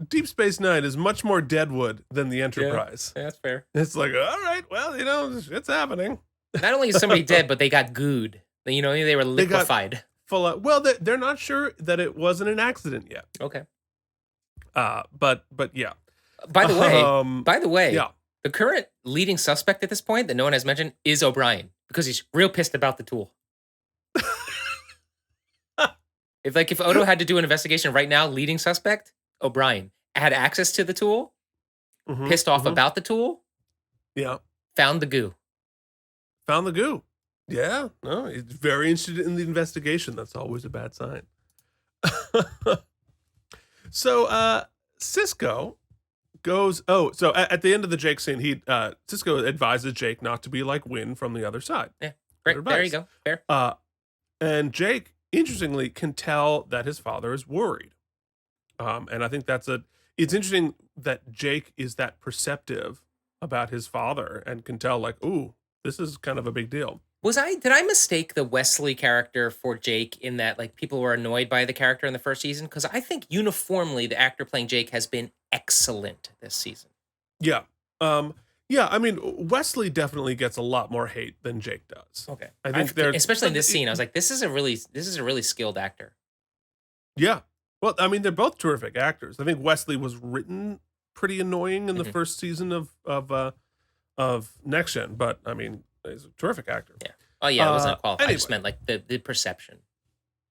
Deep Space Nine is much more Deadwood than the Enterprise. Yeah, that's fair. It's like, all right, well, it's happening. Not only is somebody dead, but they got gooed. They were liquefied. Well, they're not sure that it wasn't an accident yet. Okay. But yeah. By the way, yeah. The current leading suspect at this point that no one has mentioned is O'Brien, because he's real pissed about the tool. If Odo had to do an investigation right now, leading suspect, O'Brien, had access to the tool, pissed off about the tool. Yeah. Found the goo. Yeah. No, he's very interested in the investigation. That's always a bad sign. So, Sisko goes, so at the end of the Jake scene, Sisko advises Jake not to be like Wynn from the other side. Yeah. Great. There you go. Fair. And Jake, interestingly, can tell that his father is worried. And I think it's interesting that Jake is that perceptive about his father and can tell like, ooh, this is kind of a big deal. Did I mistake the Wesley character for Jake in that like people were annoyed by the character in the first season? Because I think uniformly the actor playing Jake has been excellent this season. Yeah. Yeah, I mean, Wesley definitely gets a lot more hate than Jake does. Okay. I think especially in this scene, I was like, this is a really skilled actor. Yeah. Well, I mean, they're both terrific actors. I think Wesley was written pretty annoying in the first season of Next Gen, but I mean, he's a terrific actor. Yeah. Oh yeah, it wasn't qualified. Anyway. I just meant like the perception.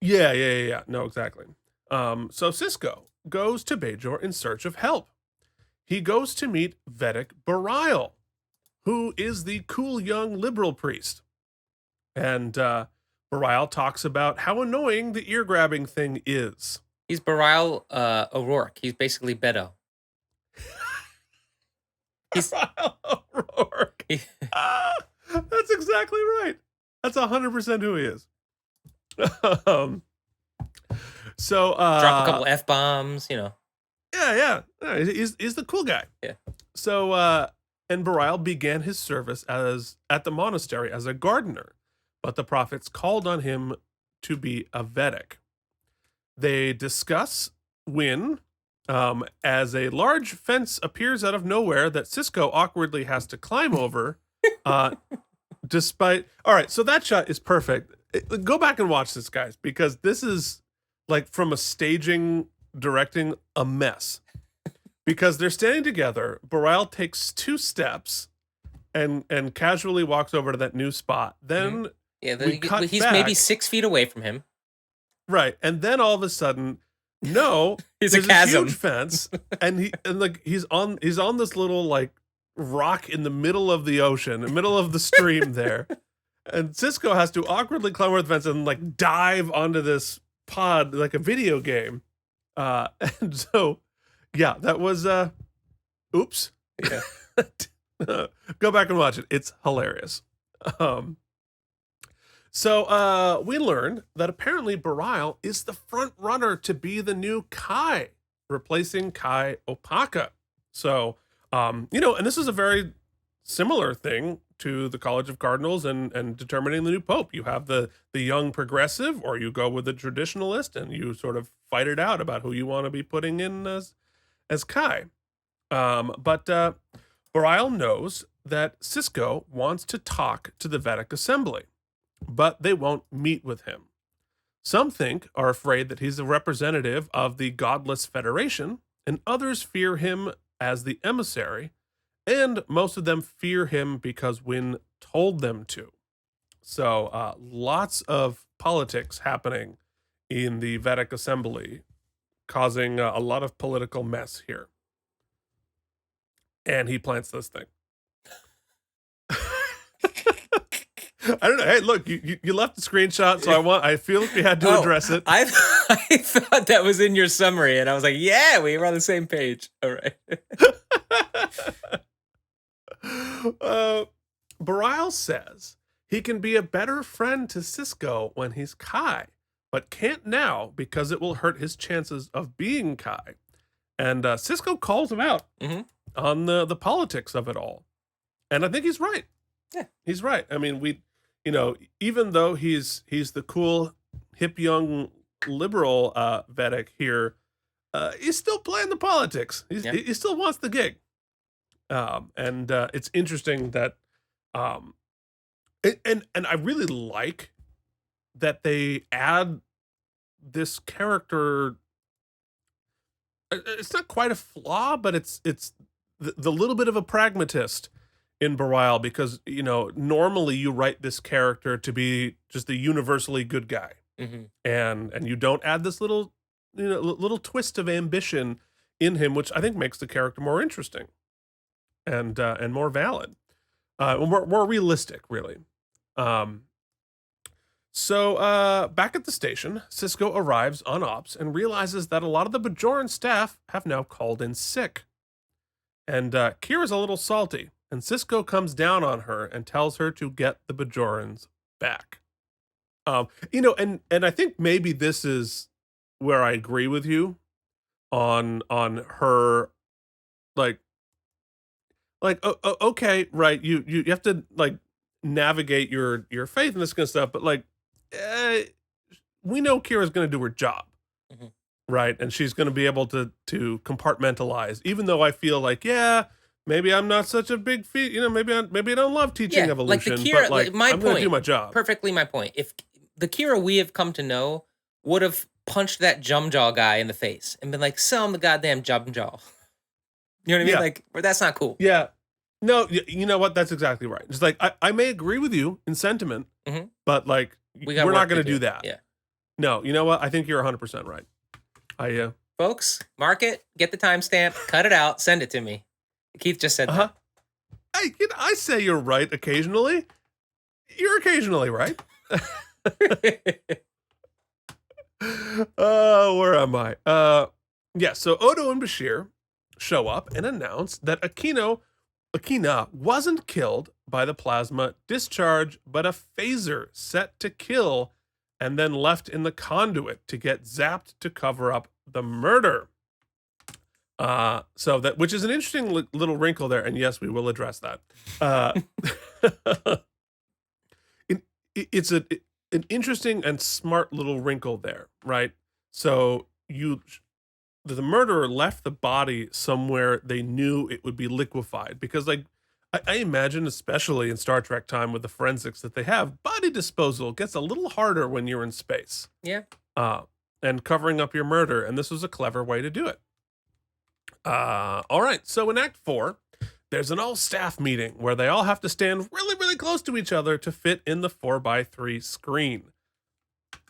Yeah. No, exactly. So Sisko goes to Bajor in search of help. He goes to meet Vedic Bareil, who is the cool young liberal priest. And Bareil talks about how annoying the ear-grabbing thing is. He's Bareil O'Rourke. He's basically Beto. Bareil O'Rourke. That's exactly right. That's 100% who he is. So drop a couple F-bombs, Yeah. He's the cool guy. Yeah. So and Bareil began his service at the monastery as a gardener, but the prophets called on him to be a Vedic. They discuss Wynn as a large fence appears out of nowhere that Sisko awkwardly has to climb over. All right, so that shot is perfect. Go back and watch this, guys, because this is like from a staging, directing, a mess. Because they're standing together, Bareil takes 2 steps and casually walks over to that new spot. Then he's maybe 6 feet away from him. Right, and then all of a sudden, there's a chasm, huge fence, and he's on this little like rock in the middle of the ocean, in the middle of the stream there, And Sisko has to awkwardly climb over the fence and like dive onto this pod like a video game. And so, yeah, that was oops. Yeah. Go back and watch it. It's hilarious. So we learned that apparently Bareil is the front runner to be the new Kai, replacing Kai Opaka. So, and this is a very similar thing to the College of Cardinals and determining the new Pope. You have the young progressive, or you go with the traditionalist, and you sort of fight it out about who you want to be putting in as Kai. But Bareil knows that Sisko wants to talk to the Vedic Assembly, but they won't meet with him. Some are afraid that he's a representative of the Godless Federation, and others fear him as the emissary, and most of them fear him because Wynn told them to. So lots of politics happening in the Vedic Assembly, causing a lot of political mess here. And he plants this thing. I don't know. Hey, look, you left the screenshot, so I feel like we had to address it. I thought that was in your summary, and I was like, yeah, we were on the same page. All right. Bareil says he can be a better friend to Sisko when he's Kai, but can't now because it will hurt his chances of being Kai. And Sisko calls him out on the politics of it all. And I think he's right. Yeah. He's right. I mean, even though he's the cool, hip, young, liberal Vedic here, he's still playing the politics. He still wants the gig. And it's interesting that, and I really like that they add this character. It's not quite a flaw, but it's the little bit of a pragmatist in Bareil, because normally you write this character to be just the universally good guy, and you don't add this little twist of ambition in him, which I think makes the character more interesting and more valid, more realistic, really. So back at the station, Sisko arrives on ops and realizes that a lot of the Bajoran staff have now called in sick. And Kira's a little salty, and Sisko comes down on her and tells her to get the Bajorans back. And I think maybe this is where I agree with you on her, okay, right, you have to navigate your faith and this kind of stuff, but we know Kira's going to do her job, right? And she's going to be able to compartmentalize, even though I feel maybe I'm not such a big maybe I don't love teaching evolution, Kira, but I'm going to do my job. Perfectly my point. If the Kira we have come to know would have punched that jumja guy in the face and been like, sell him the goddamn jumja. You know what I mean? Yeah. That's not cool. Yeah. No, you know what? That's exactly right. Just I may agree with you in sentiment, but we're not going to do that. Yeah. No, you know what? I think you're 100% right. Folks, mark it, get the timestamp, cut it out, send it to me. Keith just said that. I say you're right occasionally. You're occasionally right. Where am I? So Odo and Bashir show up and announce that Akina wasn't killed by the plasma discharge, but a phaser set to kill and then left in the conduit to get zapped to cover up the murder. Which is an interesting little wrinkle there, and yes, we will address that. It's an interesting and smart little wrinkle there, right? So the murderer left the body somewhere they knew it would be liquefied, because I imagine, especially in Star Trek time with the forensics that they have, body disposal gets a little harder when you're in space. Yeah. And covering up your murder, and this was a clever way to do it. All right, so in Act 4, there's an all-staff meeting where they all have to stand really, really close to each other to fit in the 4x3 screen.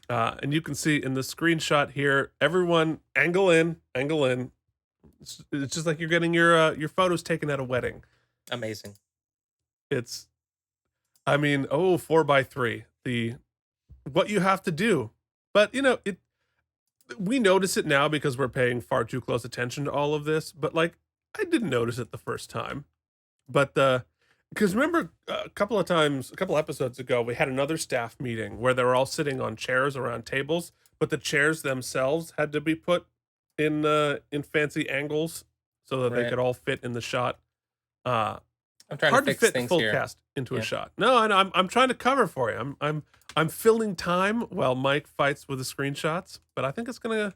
And you can see in the screenshot here, everyone angle in. It's just like you're getting your photos taken at a wedding. Amazing. I mean, 4x3, what you have to do. But we notice it now because we're paying far too close attention to all of this. But like, I didn't notice it the first time. But because remember a couple episodes ago, we had another staff meeting where they were all sitting on chairs around tables, but the chairs themselves had to be put in fancy angles so that they Right. could all fit in the shot. I'm trying Hard to to fix fit the things full here. cast into a Yeah. shot. No, I'm trying to cover for you. I'm filling time while Mike fights with the screenshots, but I think it's gonna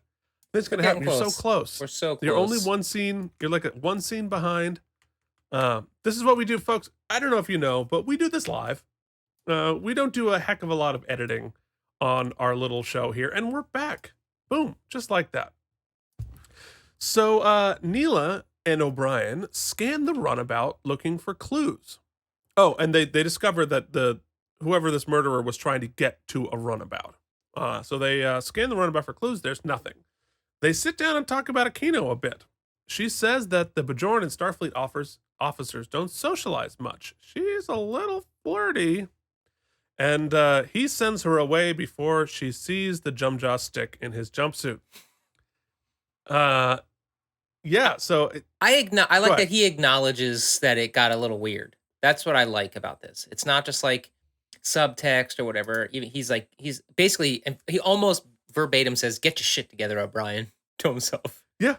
We're happen. getting You're so close. close. We're so close. You're only one scene. You're like one scene behind. This is what we do, folks. I don't know if you know, but we do this live. We don't do a heck of a lot of editing on our little show here, and we're back. Boom, just like that. So Neela and O'Brien scan the runabout looking for clues. Oh, and they discover that whoever this murderer was trying to get to a runabout. So they scan the runabout for clues. There's nothing. They sit down and talk about Aquino a bit. She says that the Bajoran and Starfleet officers don't socialize much. She's a little flirty. And he sends her away before she sees the jumja stick in his jumpsuit. Yeah, so I like ahead. that he acknowledges that it got a little weird. That's what I like about this. It's not just like subtext or whatever. Even he's basically, and he almost verbatim says, "Get your shit together, O'Brien," to himself. yeah.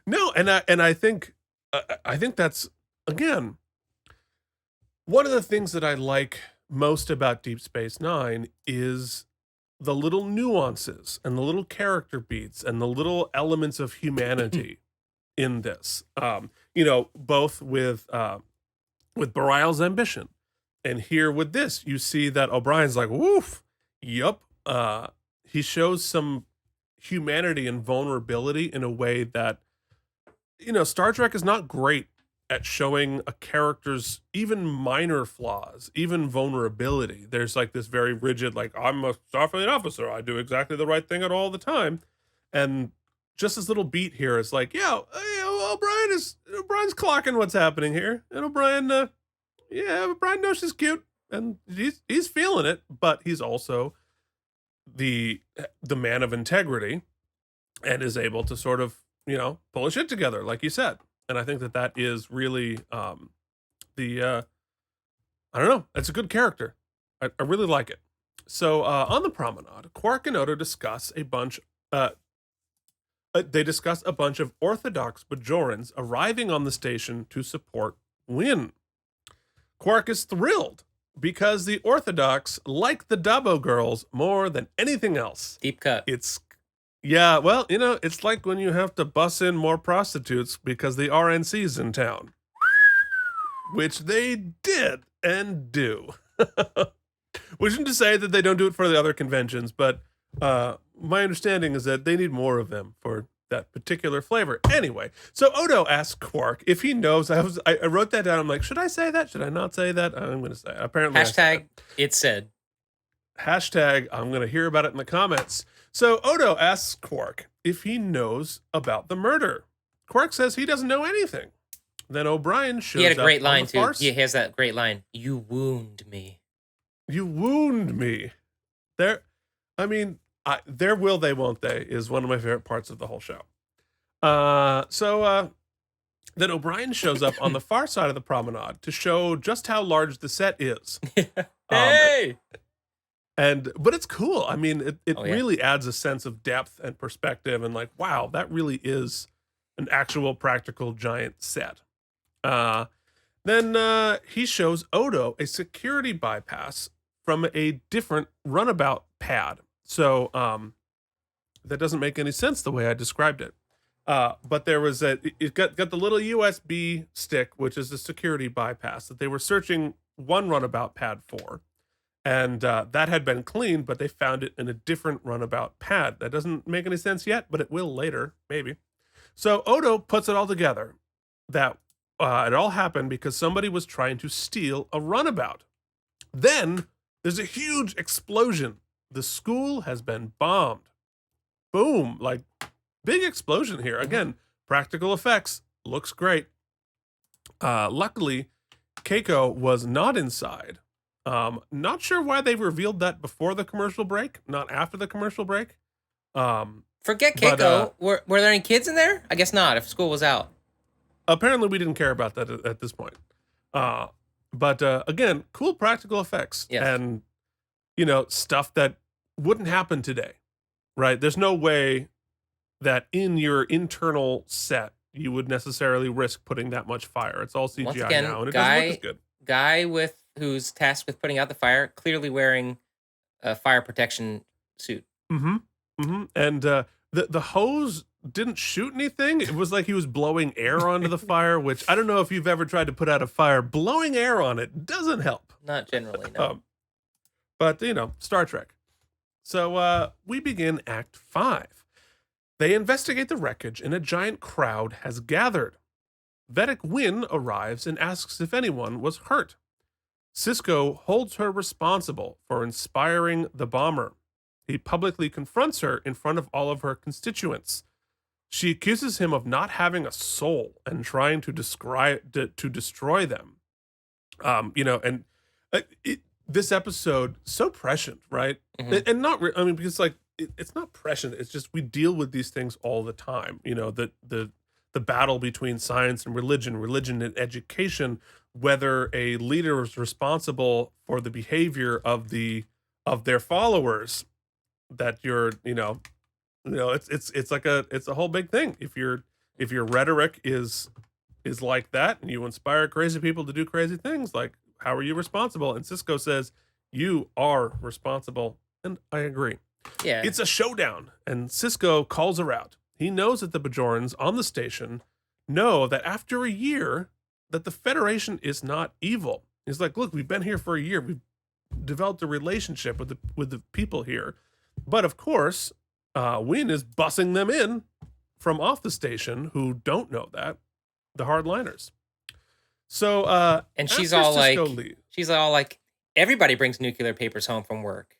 No, and I think that's, again, one of the things that I like most about Deep Space Nine is the little nuances and the little character beats and the little elements of humanity in this. Both with Bareilles' ambition, and here with this, you see that O'Brien's like, woof, yup. He shows some humanity and vulnerability in a way that, Star Trek is not great at showing a character's even minor flaws, even vulnerability. There's like this very rigid, like, I'm a Starfleet officer, I do exactly the right thing at all the time. And just this little beat here is like, O'Brien's clocking what's happening here. And O'Brien knows she's cute and he's feeling it, but he's also the man of integrity and is able to sort of, pull his shit together, like you said. And I think that is really I don't know, it's a good character. I really like it. So on the promenade, Quark and Odo discuss a bunch of Orthodox Bajorans arriving on the station to support Wynn. Quark is thrilled because the Orthodox like the Dabo girls more than anything else. Deep cut. It's like when you have to bus in more prostitutes because the RNC's in town. Which they did and do. Which isn't to say that they don't do it for the other conventions, but my understanding is that they need more of them for that particular flavor. Anyway, so Odo asks Quark if he knows. I wrote that down. I'm like, should I say that? Should I not say that? I'm going to say it. Apparently, #it said. I'm going to hear about it in the comments. So Odo asks Quark if he knows about the murder. Quark says he doesn't know anything. Then O'Brien shows up. He had a great line too. He has that great line. You wound me. You wound me. Their will they won't they is one of my favorite parts of the whole show. So then O'Brien shows up on the far side of the promenade to show just how large the set is. Hey! But it's cool. I mean, it Oh, yeah. really adds a sense of depth and perspective, and like, wow, that really is an actual practical giant set. Then he shows Odo a security bypass from a different runabout pad. So that doesn't make any sense the way I described it. But there was it got the little USB stick, which is a security bypass that they were searching one runabout pad for. And that had been cleaned, but they found it in a different runabout pad. That doesn't make any sense yet, but it will later, maybe. So Odo puts it all together that it all happened because somebody was trying to steal a runabout. Then there's a huge explosion. The school has been bombed. Boom, like big explosion here. Again, practical effects, looks great. Luckily, Keiko was not inside. Not sure why they revealed that before the commercial break, not after the commercial break. Forget But, Keiko. Were there any kids in there? I guess not, if school was out. apparently we didn't care about that at this point. But again, cool practical effects and, stuff that wouldn't happen today, right? There's no way that in your internal set you would necessarily risk putting that much fire. It's all CGI Once again, now, and it doesn't look as good. Guy who's tasked with putting out the fire, clearly wearing a fire protection suit. Mm-hmm. Mm-hmm. And the hose didn't shoot anything. It was like he was blowing air onto the fire, which I don't know if you've ever tried to put out a fire. Blowing air on it doesn't help. Not generally, no. But, Star Trek. So we begin Act 5. They investigate the wreckage, and a giant crowd has gathered. Vedic Wynn arrives and asks if anyone was hurt. Sisko holds her responsible for inspiring the bomber. He publicly confronts her in front of all of her constituents. She accuses him of not having a soul and trying to destroy them. This episode so prescient, right? Mhm. And not, because it's not prescient. It's just we deal with these things all the time. The battle between science and religion and education, whether a leader is responsible for the behavior of their followers. That it's a whole big thing. If your rhetoric is like that and you inspire crazy people to do crazy things, like, how are you responsible? And Sisko says, you are responsible. And I agree. Yeah. It's a showdown, and Sisko calls her out. He knows that the Bajorans on the station know that after a year that the Federation is not evil. He's like, look, we've been here for a year. We've developed a relationship with the people here. But of course, Wynn is bussing them in from off the station who don't know that, the hardliners. So, and she's all like, everybody brings nuclear papers home from work.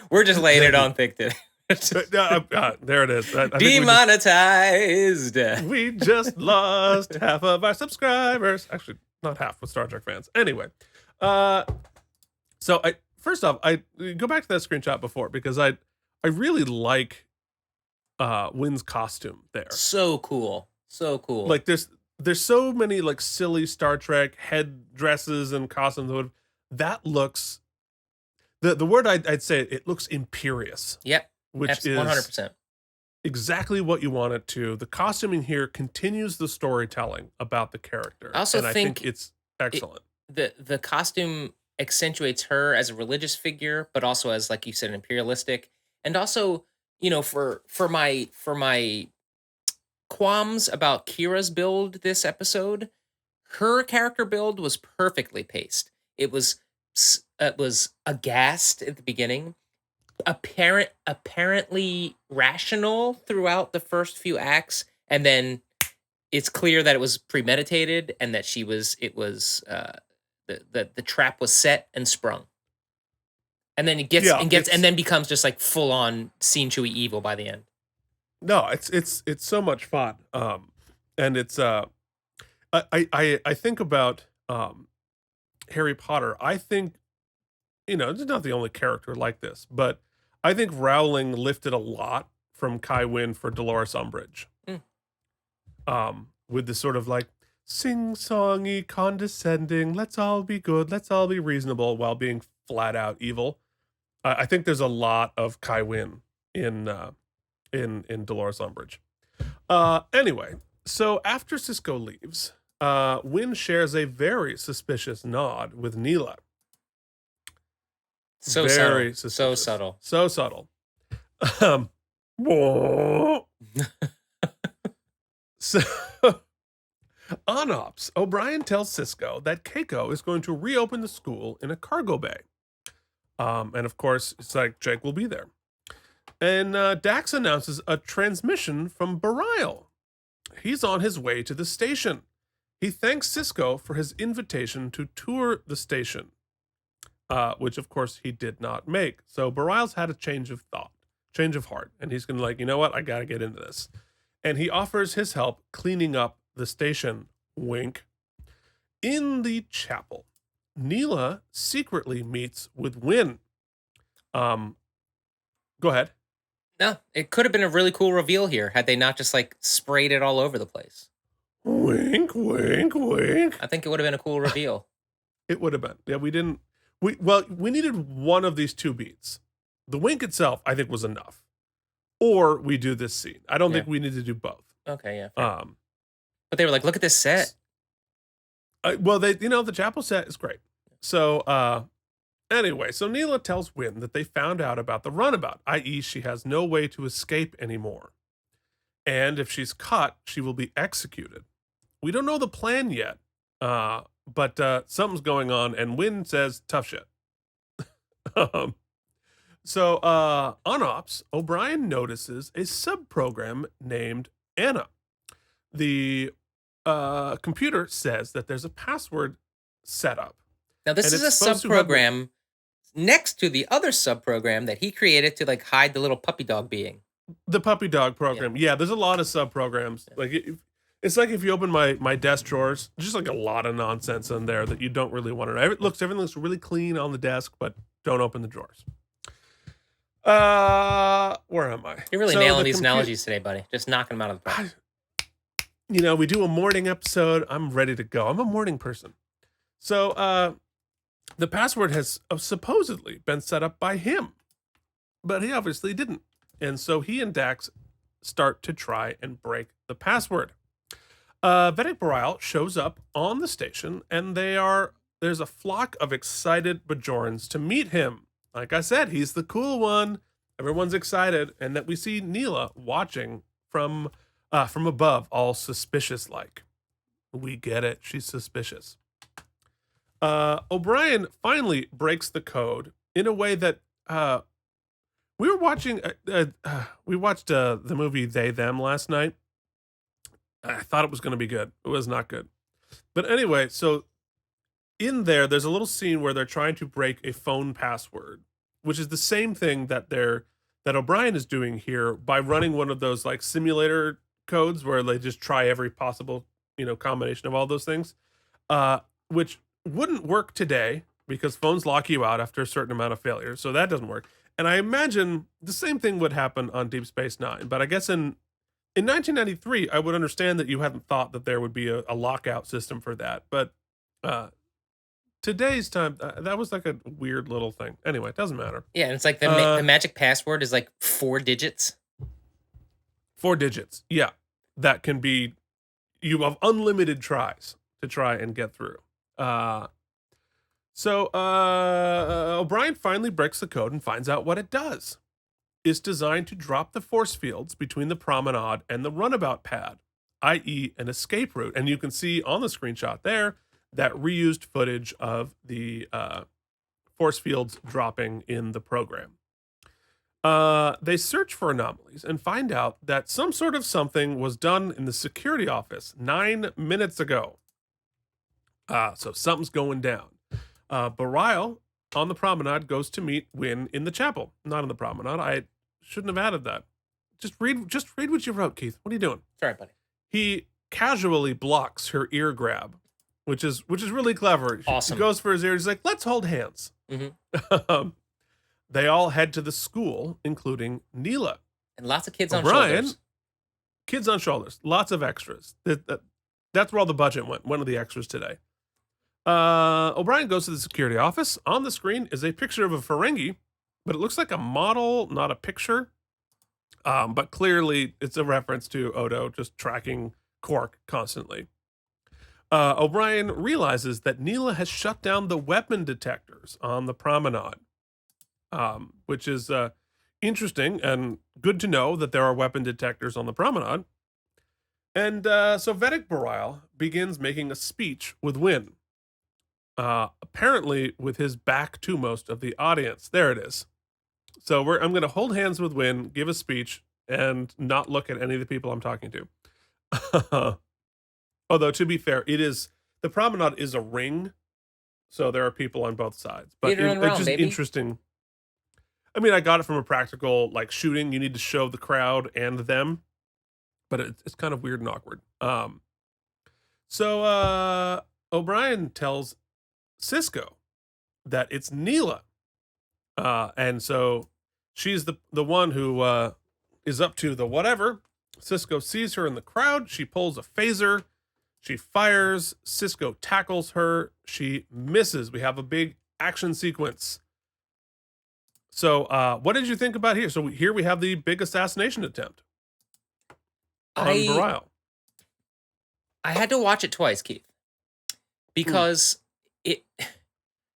We're just laying it on thick today. There it is. Demonetized. We just lost half of our subscribers. Actually, not half with Star Trek fans. Anyway, so first off, I go back to that screenshot before because I really like Wynn's costume there. So cool. Like there's so many like silly Star Trek headdresses and costumes. That looks the word I'd say, it looks imperious. Yep. Which is 100% exactly what you want it to. The costuming here continues the storytelling about the character. I also think it's excellent. The costume accentuates her as a religious figure, but also as, like you said, imperialistic. And also, for my qualms about Kira's build this episode, her character build was perfectly paced. It was aghast at the beginning, apparently rational throughout the first few acts, and then it's clear that it was premeditated and that the trap was set and sprung. And then and then becomes just like full on scene chewy evil by the end. No, it's so much fun. And it's I think about Harry Potter. I think it's not the only character like this, but I think Rowling lifted a lot from Kai Wynn for Dolores Umbridge. With this sort of like sing-songy, condescending, let's all be good, let's all be reasonable, while being flat out evil. I think there's a lot of Kai Wynn in Dolores Umbridge. Anyway, so after Sisko leaves, Wynn shares a very suspicious nod with Neela. So subtle. So on Ops, O'Brien tells Sisko that Keiko is going to reopen the school in a cargo bay. And of course, it's like Jake will be there. And Dax announces a transmission from Bareil. He's on his way to the station. He thanks Sisko for his invitation to tour the station, which of course he did not make. So Bareil's had a change of heart, and he's gonna you know what, I gotta get into this. And he offers his help cleaning up the station. Wink. In the chapel, Neela secretly meets with Win. Go ahead. No, it could have been a really cool reveal here had they not just like sprayed it all over the place. Wink, wink, wink. I think it would have been a cool reveal. It would have been. Yeah, we didn't. We needed one of these two beats. The wink itself, I think, was enough. Or we do this scene. I don't Yeah. think we need to do both. Okay, yeah. Fair. But they were like, look at this set. Well, the chapel set is great. So, anyway, so Neela tells Win that they found out about the runabout, i.e., she has no way to escape anymore. And if she's caught, she will be executed. We don't know the plan yet, but something's going on, and Win says, tough shit. So, on Ops, O'Brien notices a subprogram named Anna. The computer says that there's a password set up. Now, this And is a it's supposed to have- subprogram next to the other subprogram that he created to like hide the little puppy dog being. The puppy dog program. Yeah, there's a lot of sub-programs. Like it's like if you open my desk drawers, just like a lot of nonsense in there that you don't really want to know. Everything looks really clean on the desk, but don't open the drawers. Where am I? You're really nailing these analogies today, buddy. Just knocking them out of the park. We do a morning episode. I'm ready to go. I'm a morning person. So the password has supposedly been set up by him, but he obviously didn't. And so he and Dax start to try and break the password. Vedic Boreal shows up on the station, and there's a flock of excited Bajorans to meet him. Like I said, he's the cool one. Everyone's excited, and that we see Neela watching from above, all suspicious-like. We get it. She's suspicious. O'Brien finally breaks the code in a way that we were watching. We watched the movie They Them last night. I thought it was going to be good. It was not good. But anyway, so in there's a little scene where they're trying to break a phone password, which is the same thing that O'Brien is doing here by running one of those like simulator codes where they just try every possible combination of all those things, which wouldn't work today because phones lock you out after a certain amount of failures, so that doesn't work. And I imagine the same thing would happen on Deep Space Nine, but I guess in 1993, I would understand that you hadn't thought that there would be a lockout system for that, but today's time, that was like a weird little thing. Anyway, it doesn't matter. Yeah, and it's like the magic password is like 4 digits. 4 digits, yeah. That can be, you have unlimited tries to try and get through. So O'Brien finally breaks the code and finds out what it does. It's designed to drop the force fields between the promenade and the runabout pad, i.e. an escape route. And you can see on the screenshot there that reused footage of the force fields dropping in the program. They search for anomalies and find out that some sort of something was done in the security office 9 minutes ago. So something's going down. Boreal on the promenade goes to meet Win in the chapel. Not on the promenade. I shouldn't have added that. Just read what you wrote, Keith. What are you doing? Sorry, buddy. He casually blocks her ear grab, which is really clever. Awesome. He goes for his ear. He's like, let's hold hands. Mm-hmm. They all head to the school, including Neela. And lots of kids on O'Brien, shoulders. Kids on shoulders. Lots of extras. That's where all the budget went. One of the extras today. O'Brien goes to the security office. On the screen is a picture of a Ferengi, but it looks like a model, not a picture. But clearly it's a reference to Odo just tracking Quark constantly. O'Brien realizes that Neela has shut down the weapon detectors on the promenade, which is interesting and good to know that there are weapon detectors on the promenade. And so Vedic Boreal begins making a speech with Win. Apparently with his back to most of the audience. There it is. So I'm going to hold hands with Win, give a speech, and not look at any of the people I'm talking to. Although, to be fair, the promenade is a ring, so there are people on both sides. But it's just interesting. I mean, I got it from a practical, like, shooting. You need to show the crowd and them, but it's kind of weird and awkward. So O'Brien tells Sisko that it's Neela. And so she's the one who is up to the whatever. Sisko sees her in the crowd. She pulls a phaser. She fires. Sisko tackles her. She misses. We have a big action sequence. So what did you think about here? So here we have the big assassination attempt on Bareil. I had to watch it twice, Keith, because it,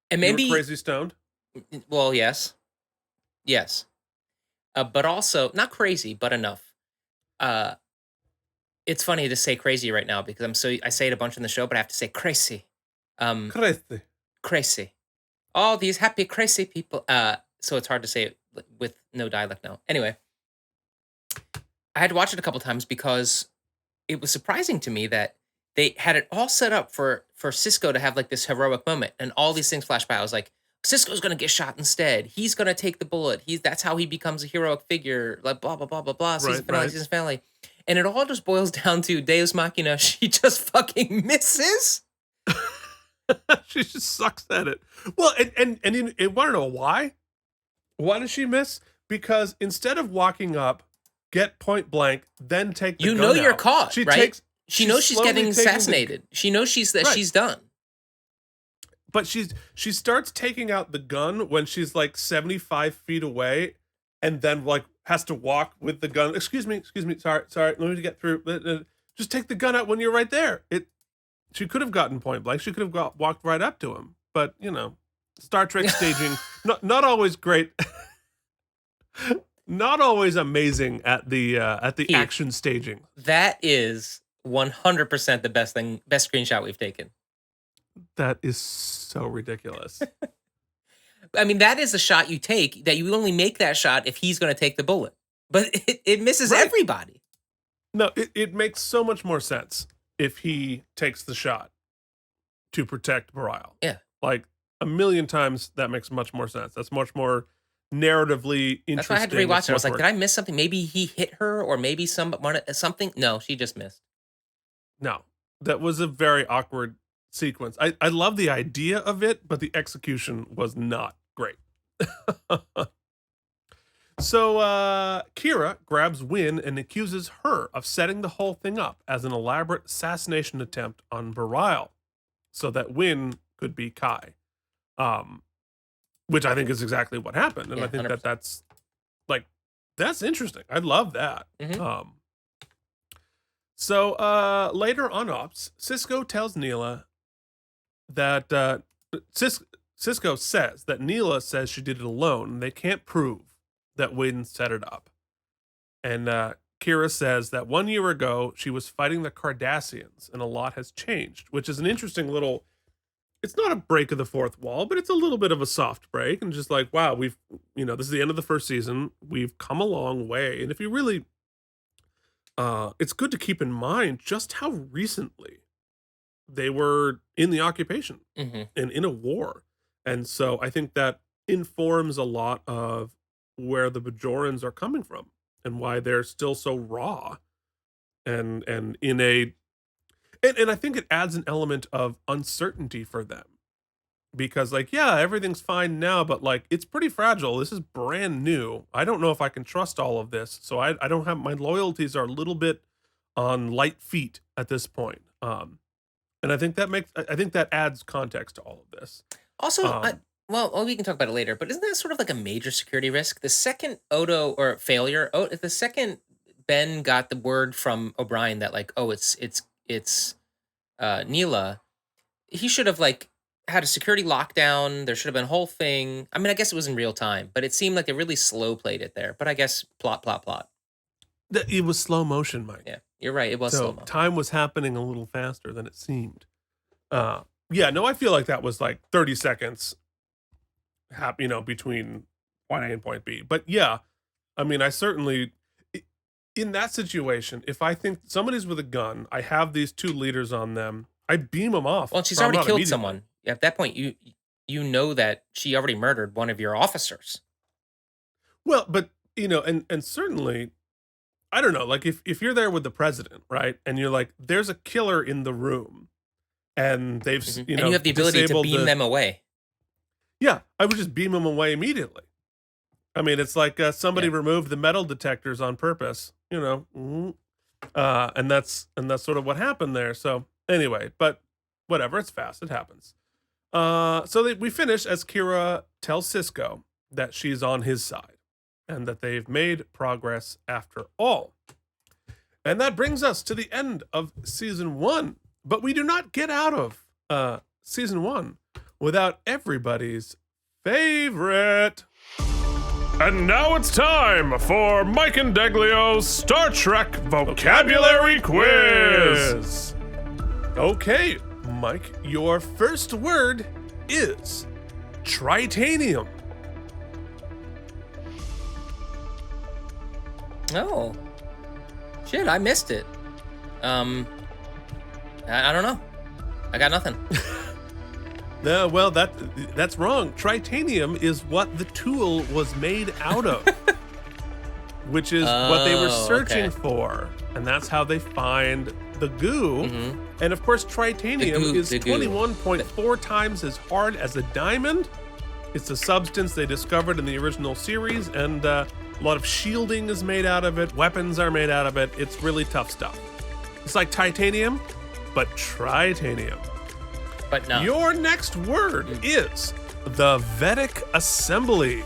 and maybe you were crazy stoned. Well, yes, but also not crazy, but enough. It's funny to say crazy right now because I say it a bunch in the show, but I have to say crazy. Crazy. All these happy crazy people. So it's hard to say it with no dialect now. Anyway, I had to watch it a couple times because it was surprising to me that they had it all set up for Sisko to have like this heroic moment, and all these things flash by. I was like, Sisko's gonna get shot instead. He's gonna take the bullet. That's how he becomes a heroic figure. Like blah blah blah blah blah. Season finale. And it all just boils down to Deus Machina. She just fucking misses. She just sucks at it. Well, and you want to know why? Why does she miss? Because instead of walking up, get point blank, then take the gun you're out, caught, right? She knows she's getting assassinated. She knows she's done. But she starts taking out the gun when she's like 75 feet away, and then like has to walk with the gun. Excuse me. Sorry. Let me get through. Just take the gun out when you're right there. She could have gotten point blank. She could have walked right up to him. But Star Trek staging, not always great. Not always amazing at the Keith, action staging. That is 100% the best screenshot we've taken. That is so ridiculous. I mean, that is a shot you take that you only make that shot if he's going to take the bullet, but it misses everybody. No, it makes so much more sense if he takes the shot to protect Bareil. Yeah. Like a million times that makes much more sense. That's much more narratively interesting. That's why I had to rewatch it. I was like, did I miss something? Maybe he hit her, or maybe something. No, she just missed. No, that was a very awkward sequence. I love the idea of it, but the execution was not great. So Kira grabs Wynn and accuses her of setting the whole thing up as an elaborate assassination attempt on Bareil so that Wynn could be Kai. Which I think is exactly what happened. And I think 100%. that's interesting. I love that. Mm-hmm. So later on Ops, Sisko tells Neela that Sisko says that Neela says she did it alone. They can't prove that Wynn set it up. And Kira says that 1 year ago, she was fighting the Cardassians and a lot has changed, which is an interesting little, it's not a break of the fourth wall, but it's a little bit of a soft break. And just like, wow, this is the end of the first season. We've come a long way. And if you really, it's good to keep in mind just how recently they were in the occupation and in a war. And so I think that informs a lot of where the Bajorans are coming from and why they're still so raw and in a, and I think it adds an element of uncertainty for them because like, yeah, everything's fine now, but like, it's pretty fragile. This is brand new. I don't know if I can trust all of this. So I don't have, my loyalties are a little bit on light feet at this point. And I think that adds context to all of this. Also, well, we can talk about it later, but isn't that sort of like a major security risk? The second the second Ben got the word from O'Brien that like, oh, it's Neela, he should have like had a security lockdown. There should have been a whole thing. I mean, I guess it was in real time, but it seemed like they really slow played it there. But I guess plot. It was slow motion, Mike. Yeah, you're right. It was slow motion. Time was happening a little faster than it seemed. I feel like that was like 30 seconds between point A and point B. But yeah, I mean, I certainly, in that situation, if I think somebody's with a gun, I have these two leaders on them, I beam them off. Well, she's already killed someone. At that point, you know that she already murdered one of your officers. Well, but, and certainly, I don't know, like if you're there with the president, right? And you're like, there's a killer in the room and they've And you have the ability to disabled beam them away. Yeah, I would just beam them away immediately. I mean, it's like somebody removed the metal detectors on purpose, and that's sort of what happened there. So anyway, but whatever, it's fast, it happens. So we finish as Kira tells Sisko that she's on his side and that they've made progress after all. And that brings us to the end of season 1. But we do not get out of season 1 without everybody's favorite. And now it's time for Mike Indeglio's Star Trek Vocabulary Quiz. Okay, Mike, your first word is tritanium. Oh. Shit, I missed it. I don't know. I got nothing. No, well, that's wrong. Tritanium is what the tool was made out of, which is what they were searching for. And that's how they find the goo. Mm-hmm. And of course, tritanium is 21.4 times as hard as a diamond. It's a substance they discovered in the original series, and a lot of shielding is made out of it. Weapons are made out of it. It's really tough stuff. It's like titanium, but tritanium. But no. Your next word is the Vedic Assembly.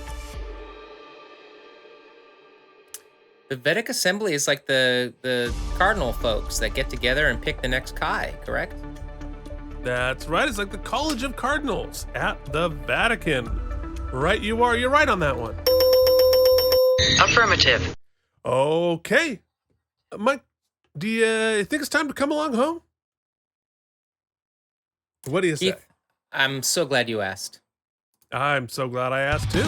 The Vedic Assembly is like the cardinal folks that get together and pick the next Kai, correct? That's right. It's like the College of Cardinals at the Vatican. Right you are. You're right on that one. Affirmative. Okay. Mike, do you think it's time to come along home? What do you say? Keith, I'm so glad you asked. I'm so glad I asked too.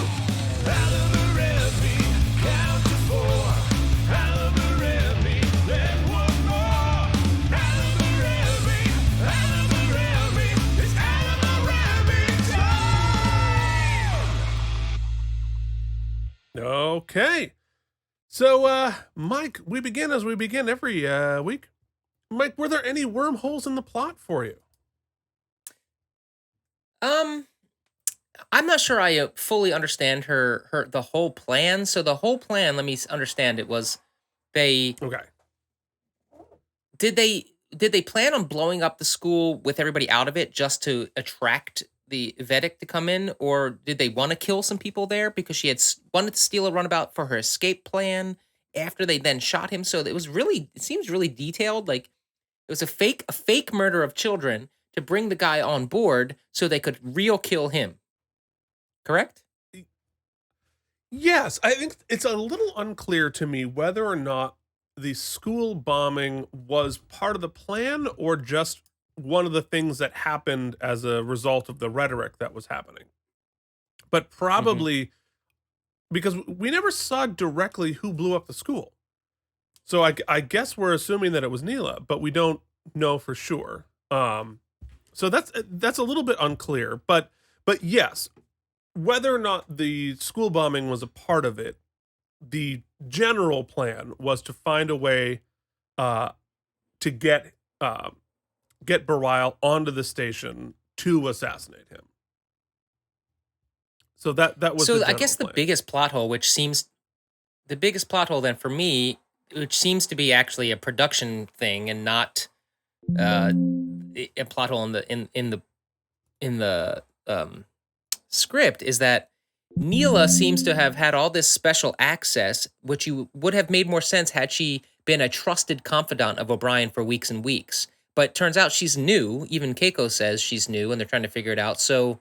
Okay. So, Mike, we begin as we begin every week. Mike, were there any wormholes in the plot for you? I'm not sure I fully understand the whole plan. So the whole plan, let me understand it, was did they plan on blowing up the school with everybody out of it just to attract the Vedic to come in, or did they want to kill some people there because she had wanted to steal a runabout for her escape plan after they then shot him? So it seems really detailed. Like it was a fake murder of children to bring the guy on board so they could real kill him. Correct? Yes, I think it's a little unclear to me whether or not the school bombing was part of the plan or just one of the things that happened as a result of the rhetoric that was happening. But probably because we never saw directly who blew up the school. So I guess we're assuming that it was Neela, but we don't know for sure. So that's a little bit unclear, but yes, whether or not the school bombing was a part of it, the general plan was to find a way to get Bareil onto the station to assassinate him. So that was. So I guess the biggest plot hole, then for me, which seems to be actually a production thing and not a plot hole in the script, is that Neela seems to have had all this special access, which you would have made more sense had she been a trusted confidant of O'Brien for weeks and weeks. But turns out she's new. Even Keiko says she's new, and they're trying to figure it out. So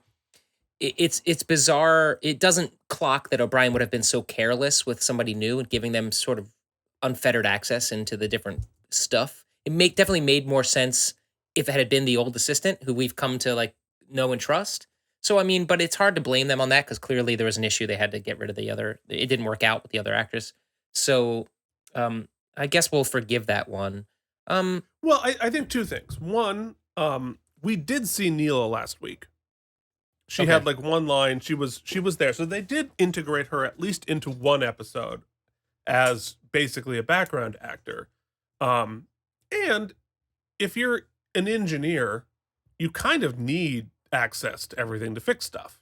it's bizarre. It doesn't clock that O'Brien would have been so careless with somebody new and giving them sort of unfettered access into the different stuff. It definitely made more sense if it had been the old assistant who we've come to know and trust. So, I mean, but it's hard to blame them on that because clearly there was an issue. They had to get rid of it didn't work out with the other actress. So I guess we'll forgive that one. Well, I think two things. One, we did see Neela last week. She had one line. She was there. So they did integrate her at least into one episode as basically a background actor. And if you're an engineer you kind of need access to everything to fix stuff.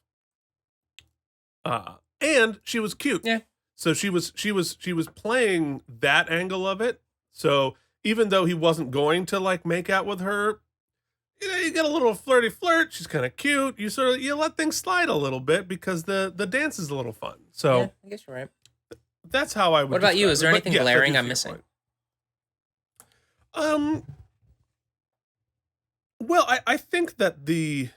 And she was cute. Yeah. So she was playing that angle of it. So even though he wasn't going to like make out with her, you get a little flirty flirt. She's kind of cute. You let things slide a little bit because the dance is a little fun. So Yeah, I guess you're right. that's how I would. What about you? describe Is there it. But anything yes, I do glaring see I'm your missing? point. Well, I think that it's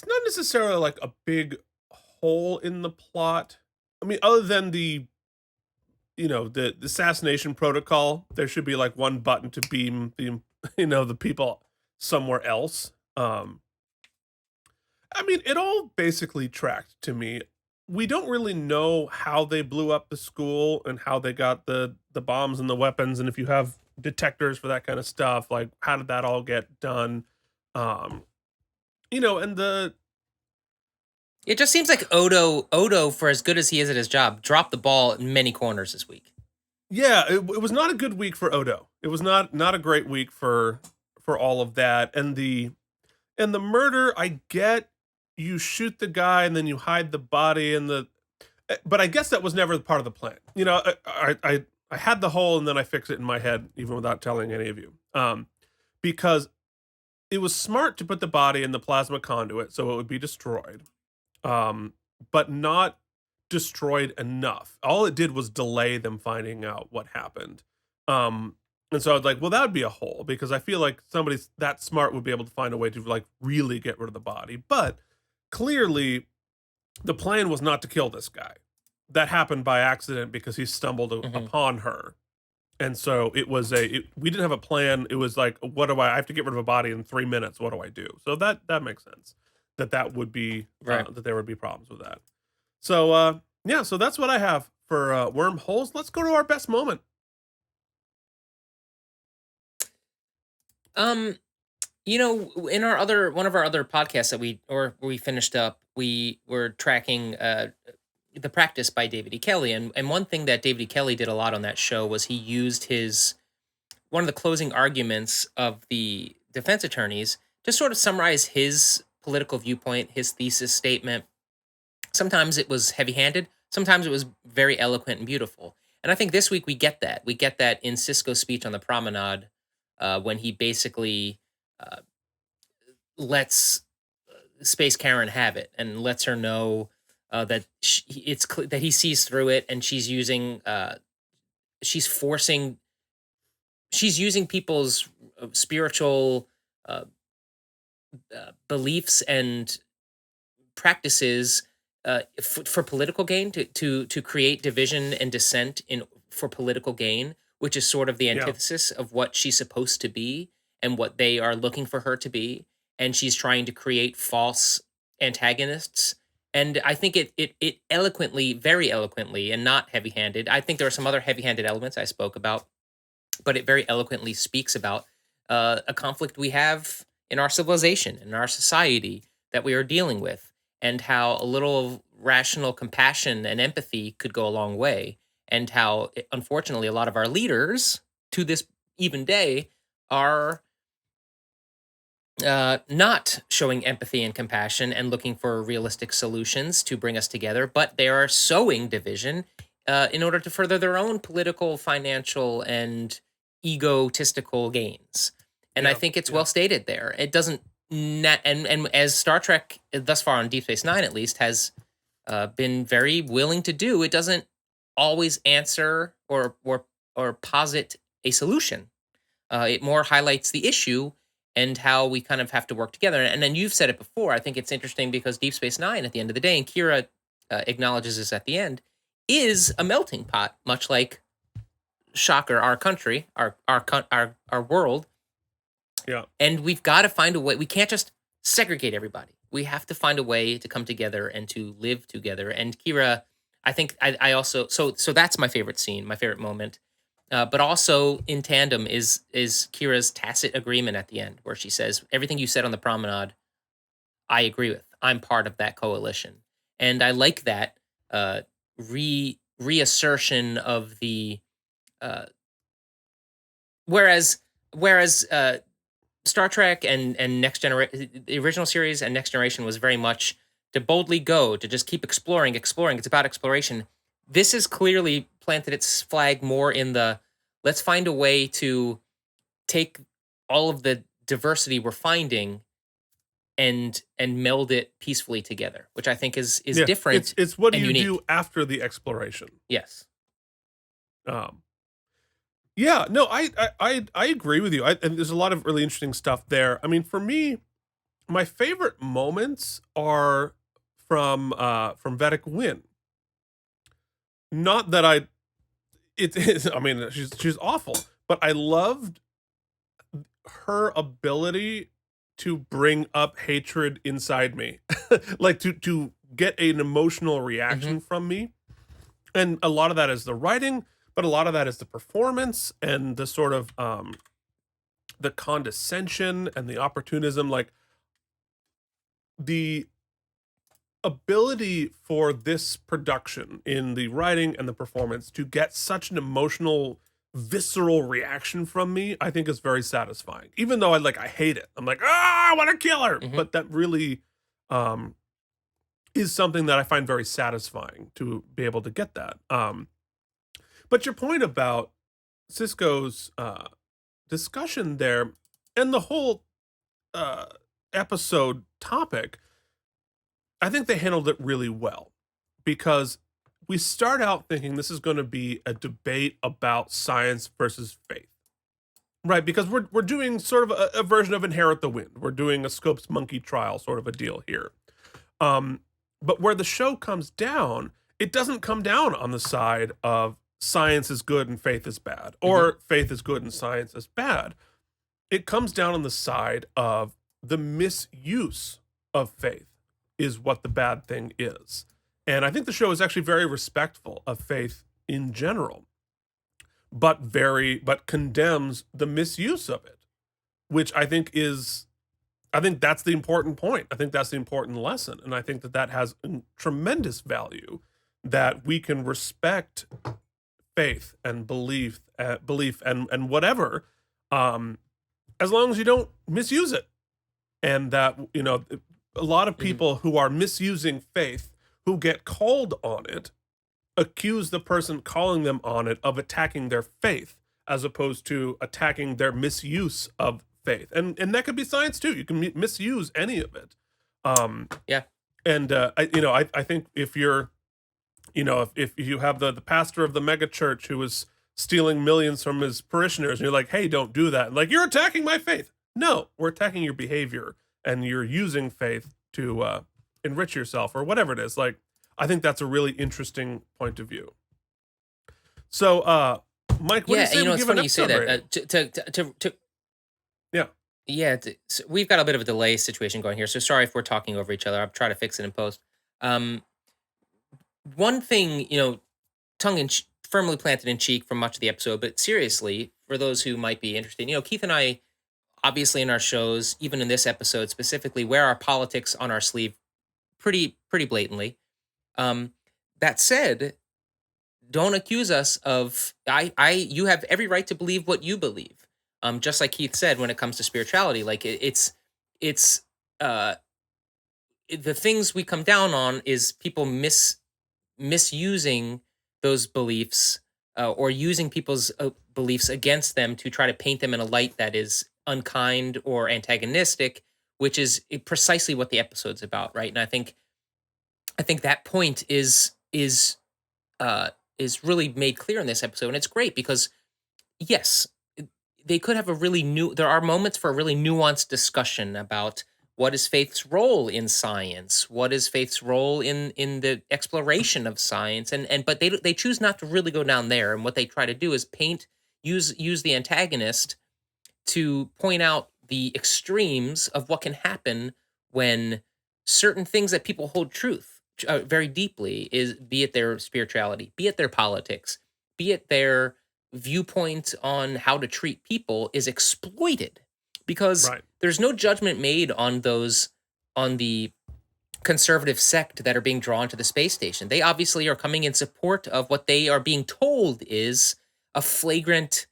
not necessarily like a big hole in the plot. I mean, other than the assassination protocol, there should be like one button to beam the people somewhere else. I mean, it all basically tracked to me. We don't really know how they blew up the school and how they got the bombs and the weapons, and if you have detectors for that kind of stuff, like how did that all get done? And It just seems like Odo, for as good as he is at his job, dropped the ball in many corners this week. yeah, it was not a good week for Odo. It was not a great week for all of that, and the murder. I get you shoot the guy and then you hide the body but I guess that was never part of the plan. I had the hole and then I fixed it in my head, even without telling any of you. Because it was smart to put the body in the plasma conduit so it would be destroyed, but not destroyed enough. All it did was delay them finding out what happened. And so I was like, well, that would be a hole because I feel like somebody that smart would be able to find a way to like really get rid of the body. But clearly, the plan was not to kill this guy. That happened by accident because he stumbled upon her. And so it was we didn't have a plan. It was like, I have to get rid of a body in 3 minutes. What do I do? So that makes sense. That would be, Right. that there would be problems with that. So, yeah, so that's what I have for wormholes. Let's go to our best moment. In one of our other podcasts that we finished up, we were tracking the practice by David E. Kelly, and one thing that David E. Kelly did a lot on that show was he used one of the closing arguments of the defense attorneys to sort of summarize his political viewpoint, his thesis statement. Sometimes it was heavy-handed, sometimes it was very eloquent and beautiful. And I think this week we get that. We get that in Sisko's speech on the promenade, when he basically lets Space Karen have it and lets her know that that he sees through it, and she's using people's spiritual beliefs and practices for political gain, to create division and dissent for political gain, which is sort of the antithesis of what she's supposed to be and what they are looking for her to be. And she's trying to create false antagonists. And I think it eloquently, very eloquently, and not heavy-handed. I think there are some other heavy-handed elements I spoke about, but it very eloquently speaks about a conflict we have in our civilization, in our society, that we are dealing with, and how a little rational compassion and empathy could go a long way, and how, unfortunately, a lot of our leaders, to this even day, are not showing empathy and compassion and looking for realistic solutions to bring us together, but they are sowing division in order to further their own political, financial, and egotistical gains. And I think it's well stated there. It doesn't, and as Star Trek thus far on Deep Space Nine at least has been very willing to do, it doesn't always answer or posit a solution. It more highlights the issue and how we kind of have to work together. And then you've said it before. I think it's interesting because Deep Space Nine, at the end of the day, and Kira acknowledges this at the end, is a melting pot, much like, shocker, our country, our world. Yeah. And we've got to find a way. We can't just segregate everybody. We have to find a way to come together and to live together. And Kira, I think I also, so that's my favorite scene, my favorite moment. But also in tandem is Kira's tacit agreement at the end, where she says, everything you said on the promenade, I agree with. I'm part of that coalition. And I like that reassertion of the, whereas Star Trek and Next Generation, the original series and Next Generation was very much to boldly go, to just keep exploring. It's about exploration. This has clearly planted its flag more in the let's find a way to take all of the diversity we're finding and meld it peacefully together, which I think is Yeah, different it's what do and you unique. do after the exploration? Yes. Um, yeah, no, I agree with you. And there's a lot of really interesting stuff there. I mean, for me, my favorite moments are from Vedic Win. Not that it is. I mean, she's awful, but I loved her ability to bring up hatred inside me, like to get an emotional reaction from me, and a lot of that is the writing, but a lot of that is the performance and the sort of the condescension and the opportunism, like the ability for this production in the writing and the performance to get such an emotional visceral reaction from me, I think is very satisfying, even though I hate it. I'm like, I want to kill her, but that really um is something that I find very satisfying to be able to get that. But your point about Sisko's discussion there and the whole uh episode topic, I think they handled it really well, because we start out thinking this is going to be a debate about science versus faith, right? Because we're doing sort of a version of Inherit the Wind. We're doing a Scopes monkey trial sort of a deal here. But where the show comes down, it doesn't come down on the side of science is good and faith is bad, or faith is good and science is bad. It comes down on the side of the misuse of faith is what the bad thing is. And I think the show is actually very respectful of faith in general, but condemns the misuse of it, which I think that's the important point. I think that's the important lesson. And I think that has tremendous value, that we can respect faith and belief and whatever, as long as you don't misuse it. And that, a lot of people who are misusing faith, who get called on it, accuse the person calling them on it of attacking their faith, as opposed to attacking their misuse of faith. And that could be science too. You can misuse any of it. Yeah. And I think if you're, if you have the pastor of the mega church who is stealing millions from his parishioners, and you're like, hey, don't do that. Like, you're attacking my faith. No, we're attacking your behavior, and you're using faith to enrich yourself or whatever it is. Like, I think that's a really interesting point of view. So, Mike, what do you say? It's funny you say that. So we've got a bit of a delay situation going here, so sorry if we're talking over each other. I'll try to fix it in post. One thing, firmly planted in cheek for much of the episode, but seriously, for those who might be interested, Keith and I, obviously in our shows, even in this episode specifically, wear our politics on our sleeve pretty blatantly. That said, don't accuse us of you have every right to believe what you believe. Just like Keith said, when it comes to spirituality, like it's the things we come down on is people misusing those beliefs, or using people's beliefs against them to try to paint them in a light that is unkind or antagonistic, which is precisely what the episode's about, right? And I think that point is really made clear in this episode, and it's great because yes, they could have there are moments for a really nuanced discussion about what is faith's role in science, what is faith's role in the exploration of science, but they choose not to really go down there, and what they try to do is use the antagonist to point out the extremes of what can happen when certain things that people hold truth very deeply, is be it their spirituality, be it their politics, be it their viewpoint on how to treat people, is exploited, because there's no judgment made on the conservative sect that are being drawn to the space station. They obviously are coming in support of what they are being told is a flagrant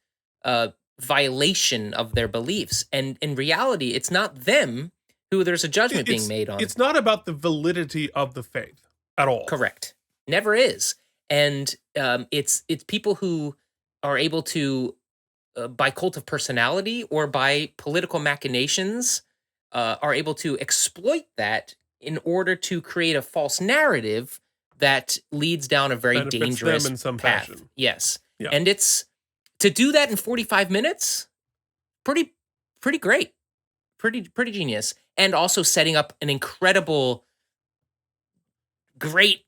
violation of their beliefs. And in reality, it's not them who there's a judgment being It's made on. it's not about the validity of the faith at all. Correct. Never is. And it's people who are able to, by cult of personality or by political machinations, are able to exploit that in order to create a false narrative that leads down a very Benefits them dangerous in some path. fashion. Yes. Yeah. And it's to do that in 45 minutes, pretty great. Pretty genius. And also setting up an incredible, great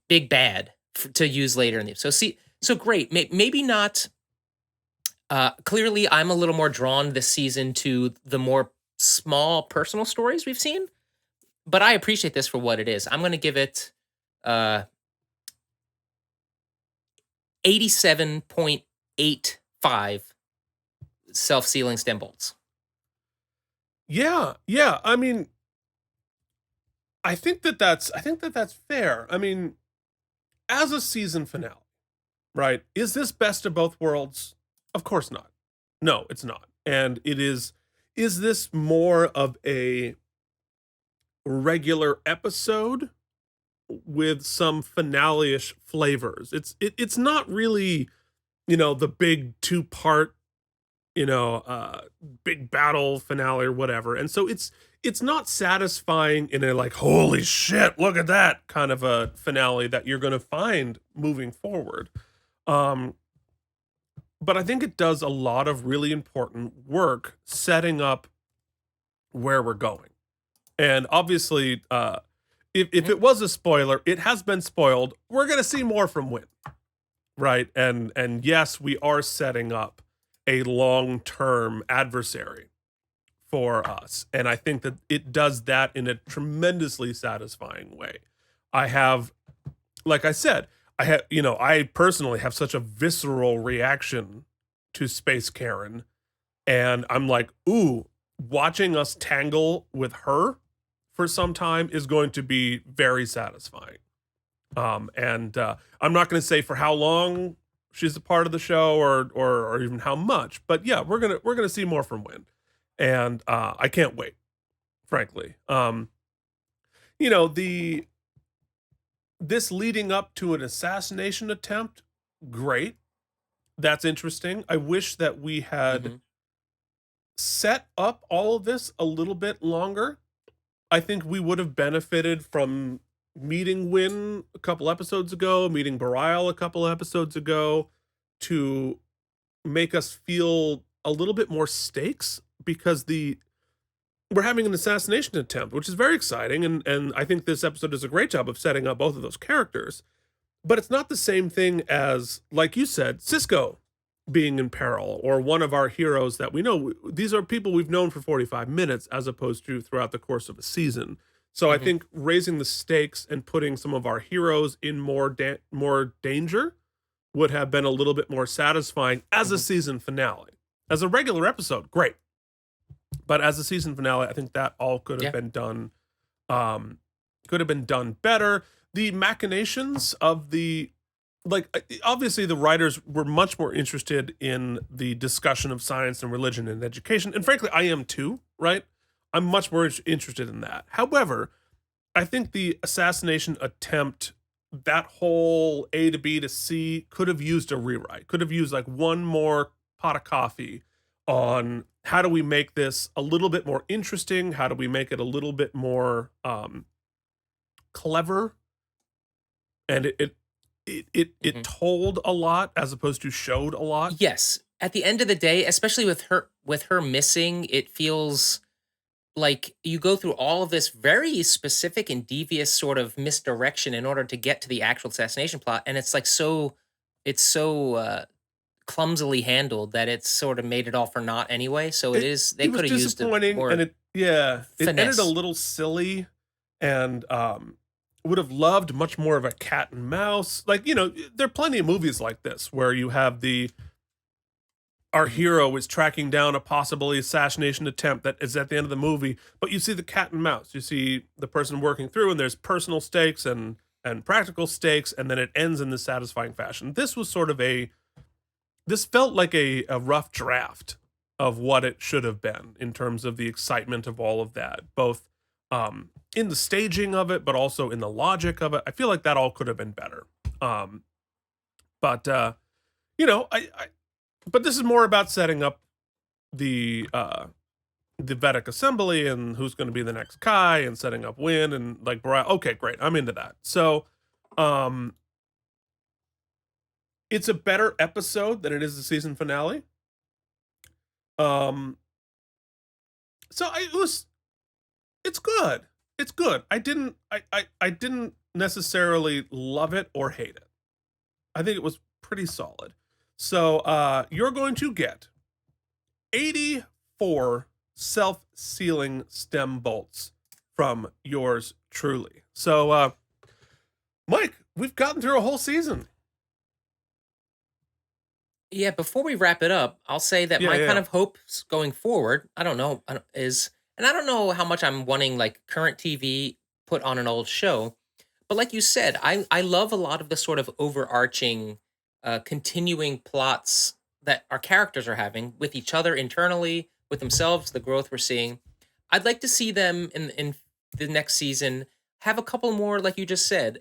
big bad to use later in the so great. Maybe not. Clearly, I'm a little more drawn this season to the more small personal stories we've seen, but I appreciate this for what it is. I'm going to give it 87.85 self-sealing stem bolts. Yeah. I mean, I think that's fair. I mean, as a season finale, right? Is this best of both worlds? Of course not. No, it's not. And it is this more of a regular episode with some finale-ish flavors? It's not really, the big two-part, big battle finale or whatever. And so it's not satisfying in a like, holy shit, look at that kind of a finale that you're going to find moving forward. But I think it does a lot of really important work setting up where we're going. And obviously, if it was a spoiler, it has been spoiled. We're going to see more from Wynn, right? And yes, we are setting up a long-term adversary for us. And I think that it does that in a tremendously satisfying way. Like I said, I personally have such a visceral reaction to Space Karen. And I'm like, ooh, watching us tangle with her for some time is going to be very satisfying. And I'm not going to say for how long she's a part of the show or even how much, but yeah, we're gonna see more from Wynn. And I can't wait, frankly. This leading up to an assassination attempt, great. That's interesting. I wish that we had set up all of this a little bit longer. I think we would have benefited from meeting Wynn a couple episodes ago, meeting Bareil a couple episodes ago, to make us feel a little bit more stakes, because we're having an assassination attempt, which is very exciting, and I think this episode does a great job of setting up both of those characters. But it's not the same thing as, like you said, Sisko being in peril, or one of our heroes that we know. These are people we've known for 45 minutes as opposed to throughout the course of a season. So I think raising the stakes and putting some of our heroes in more danger would have been a little bit more satisfying as a season finale. As a regular episode, great. But as a season finale, I think that all could have been done better. The machinations of obviously the writers were much more interested in the discussion of science and religion and education. And frankly, I am too, right? I'm much more interested in that. However, I think the assassination attempt, that whole A to B to C, could have used a rewrite, could have used like one more pot of coffee on how do we make this a little bit more interesting? How do we make it a little bit more clever? And it told a lot as opposed to showed a lot. Yes. At the end of the day, especially with her missing, it feels like you go through all of this very specific and devious sort of misdirection in order to get to the actual assassination plot, and it's like so clumsily handled that it's sort of made it all for naught anyway. So they could have used it more. And it ended a finesse. little silly, and would have loved much more of a cat and mouse. Like, there are plenty of movies like this where you have our hero is tracking down a possibly assassination attempt that is at the end of the movie, but you see the cat and mouse. You see the person working through, and there's personal stakes and practical stakes, and then it ends in this satisfying fashion. This was sort of a this felt like a rough draft of what it should have been in terms of the excitement of all of that, both in the staging of it, but also in the logic of it. I feel like that all could have been better. But this is more about setting up the Vedic assembly and who's going to be the next Kai and setting up Win and like, okay, great. I'm into that. So, it's a better episode than it is the season finale. It's good. It's good. I didn't necessarily love it or hate it. I think it was pretty solid. So, you're going to get 84 self-sealing stem bolts from yours truly. So, Mike, we've gotten through a whole season. Yeah, before we wrap it up, I'll say that my kind of hopes going forward, I don't know how much I'm wanting like current TV put on an old show, but like you said, I love a lot of the sort of overarching, continuing plots that our characters are having with each other internally, with themselves, the growth we're seeing. I'd like to see them in the next season have a couple more, like you just said,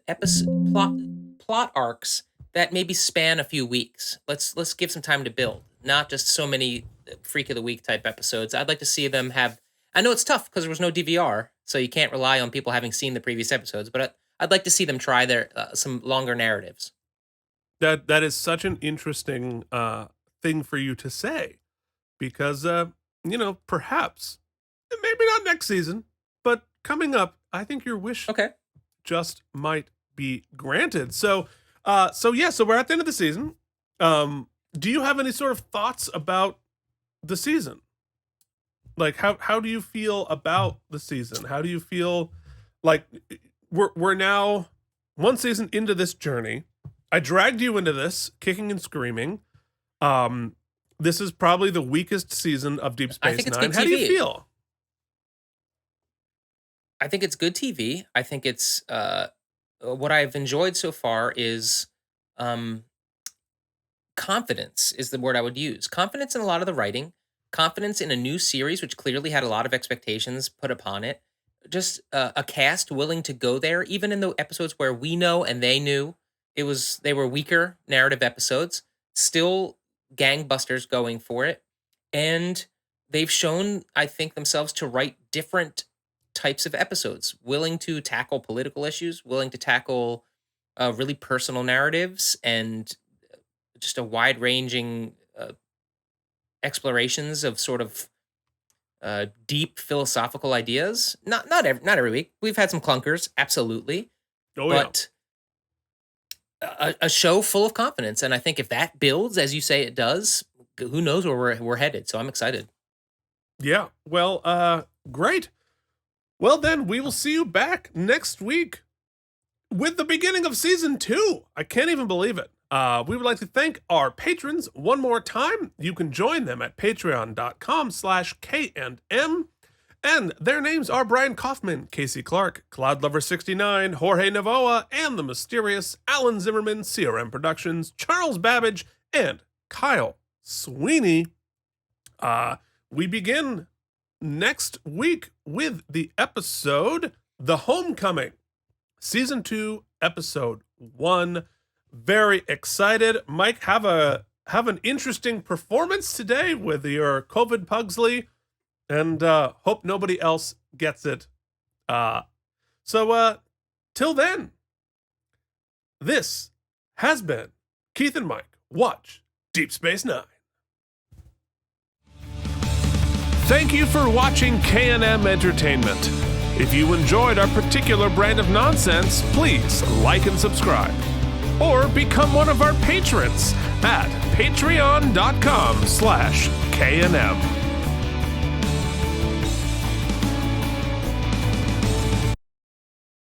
plot arcs that maybe span a few weeks. Let's give some time to build, not just so many freak of the week type episodes. I'd like to see them have. I know it's tough because there was no DVR, so you can't rely on people having seen the previous episodes. But I'd like to see them try their some longer narratives. That is such an interesting thing for you to say, because perhaps maybe not next season, but coming up, I think your wish just might be granted. So we're at the end of the season. Do you have any sort of thoughts about the season? Like, how do you feel about the season? How do you feel like we're now one season into this journey? I dragged you into this kicking and screaming. This is probably the weakest season of Deep Space Nine. How do you feel? I think it's good TV. I think it's what I've enjoyed so far is confidence is the word I would use. Confidence in a lot of the writing, confidence in a new series, which clearly had a lot of expectations put upon it. Just a cast willing to go there, even in the episodes where we know and they knew they were weaker narrative episodes, still gangbusters going for it. And they've shown, I think, themselves to write different types of episodes, willing to tackle political issues, willing to tackle really personal narratives, and just a wide-ranging explorations of sort of deep philosophical ideas. Not every week. We've had some clunkers, absolutely. But a show full of confidence, and I think if that builds as you say it does, who knows where we're headed. So I'm excited. Yeah. Well, great. Well, then we will see you back next week with the beginning of season 2. I can't even believe it. We would like to thank our patrons one more time. You can join them at patreon.com/KM. And their names are Brian Kaufman, Casey Clark, Cloudlover69, Jorge Navoa, and the mysterious Alan Zimmerman, CRM Productions, Charles Babbage, and Kyle Sweeney. We begin next week with the episode The Homecoming, Season 2, Episode 1. Very excited. Mike, have an interesting performance today with your COVID Pugsley, and hope nobody else gets it. So till then, this has been Keith and Mike Watch Deep Space Nine. Thank you for watching K&M Entertainment. If you enjoyed our particular brand of nonsense, please like and subscribe. Or become one of our patrons at patreon.com/KNM.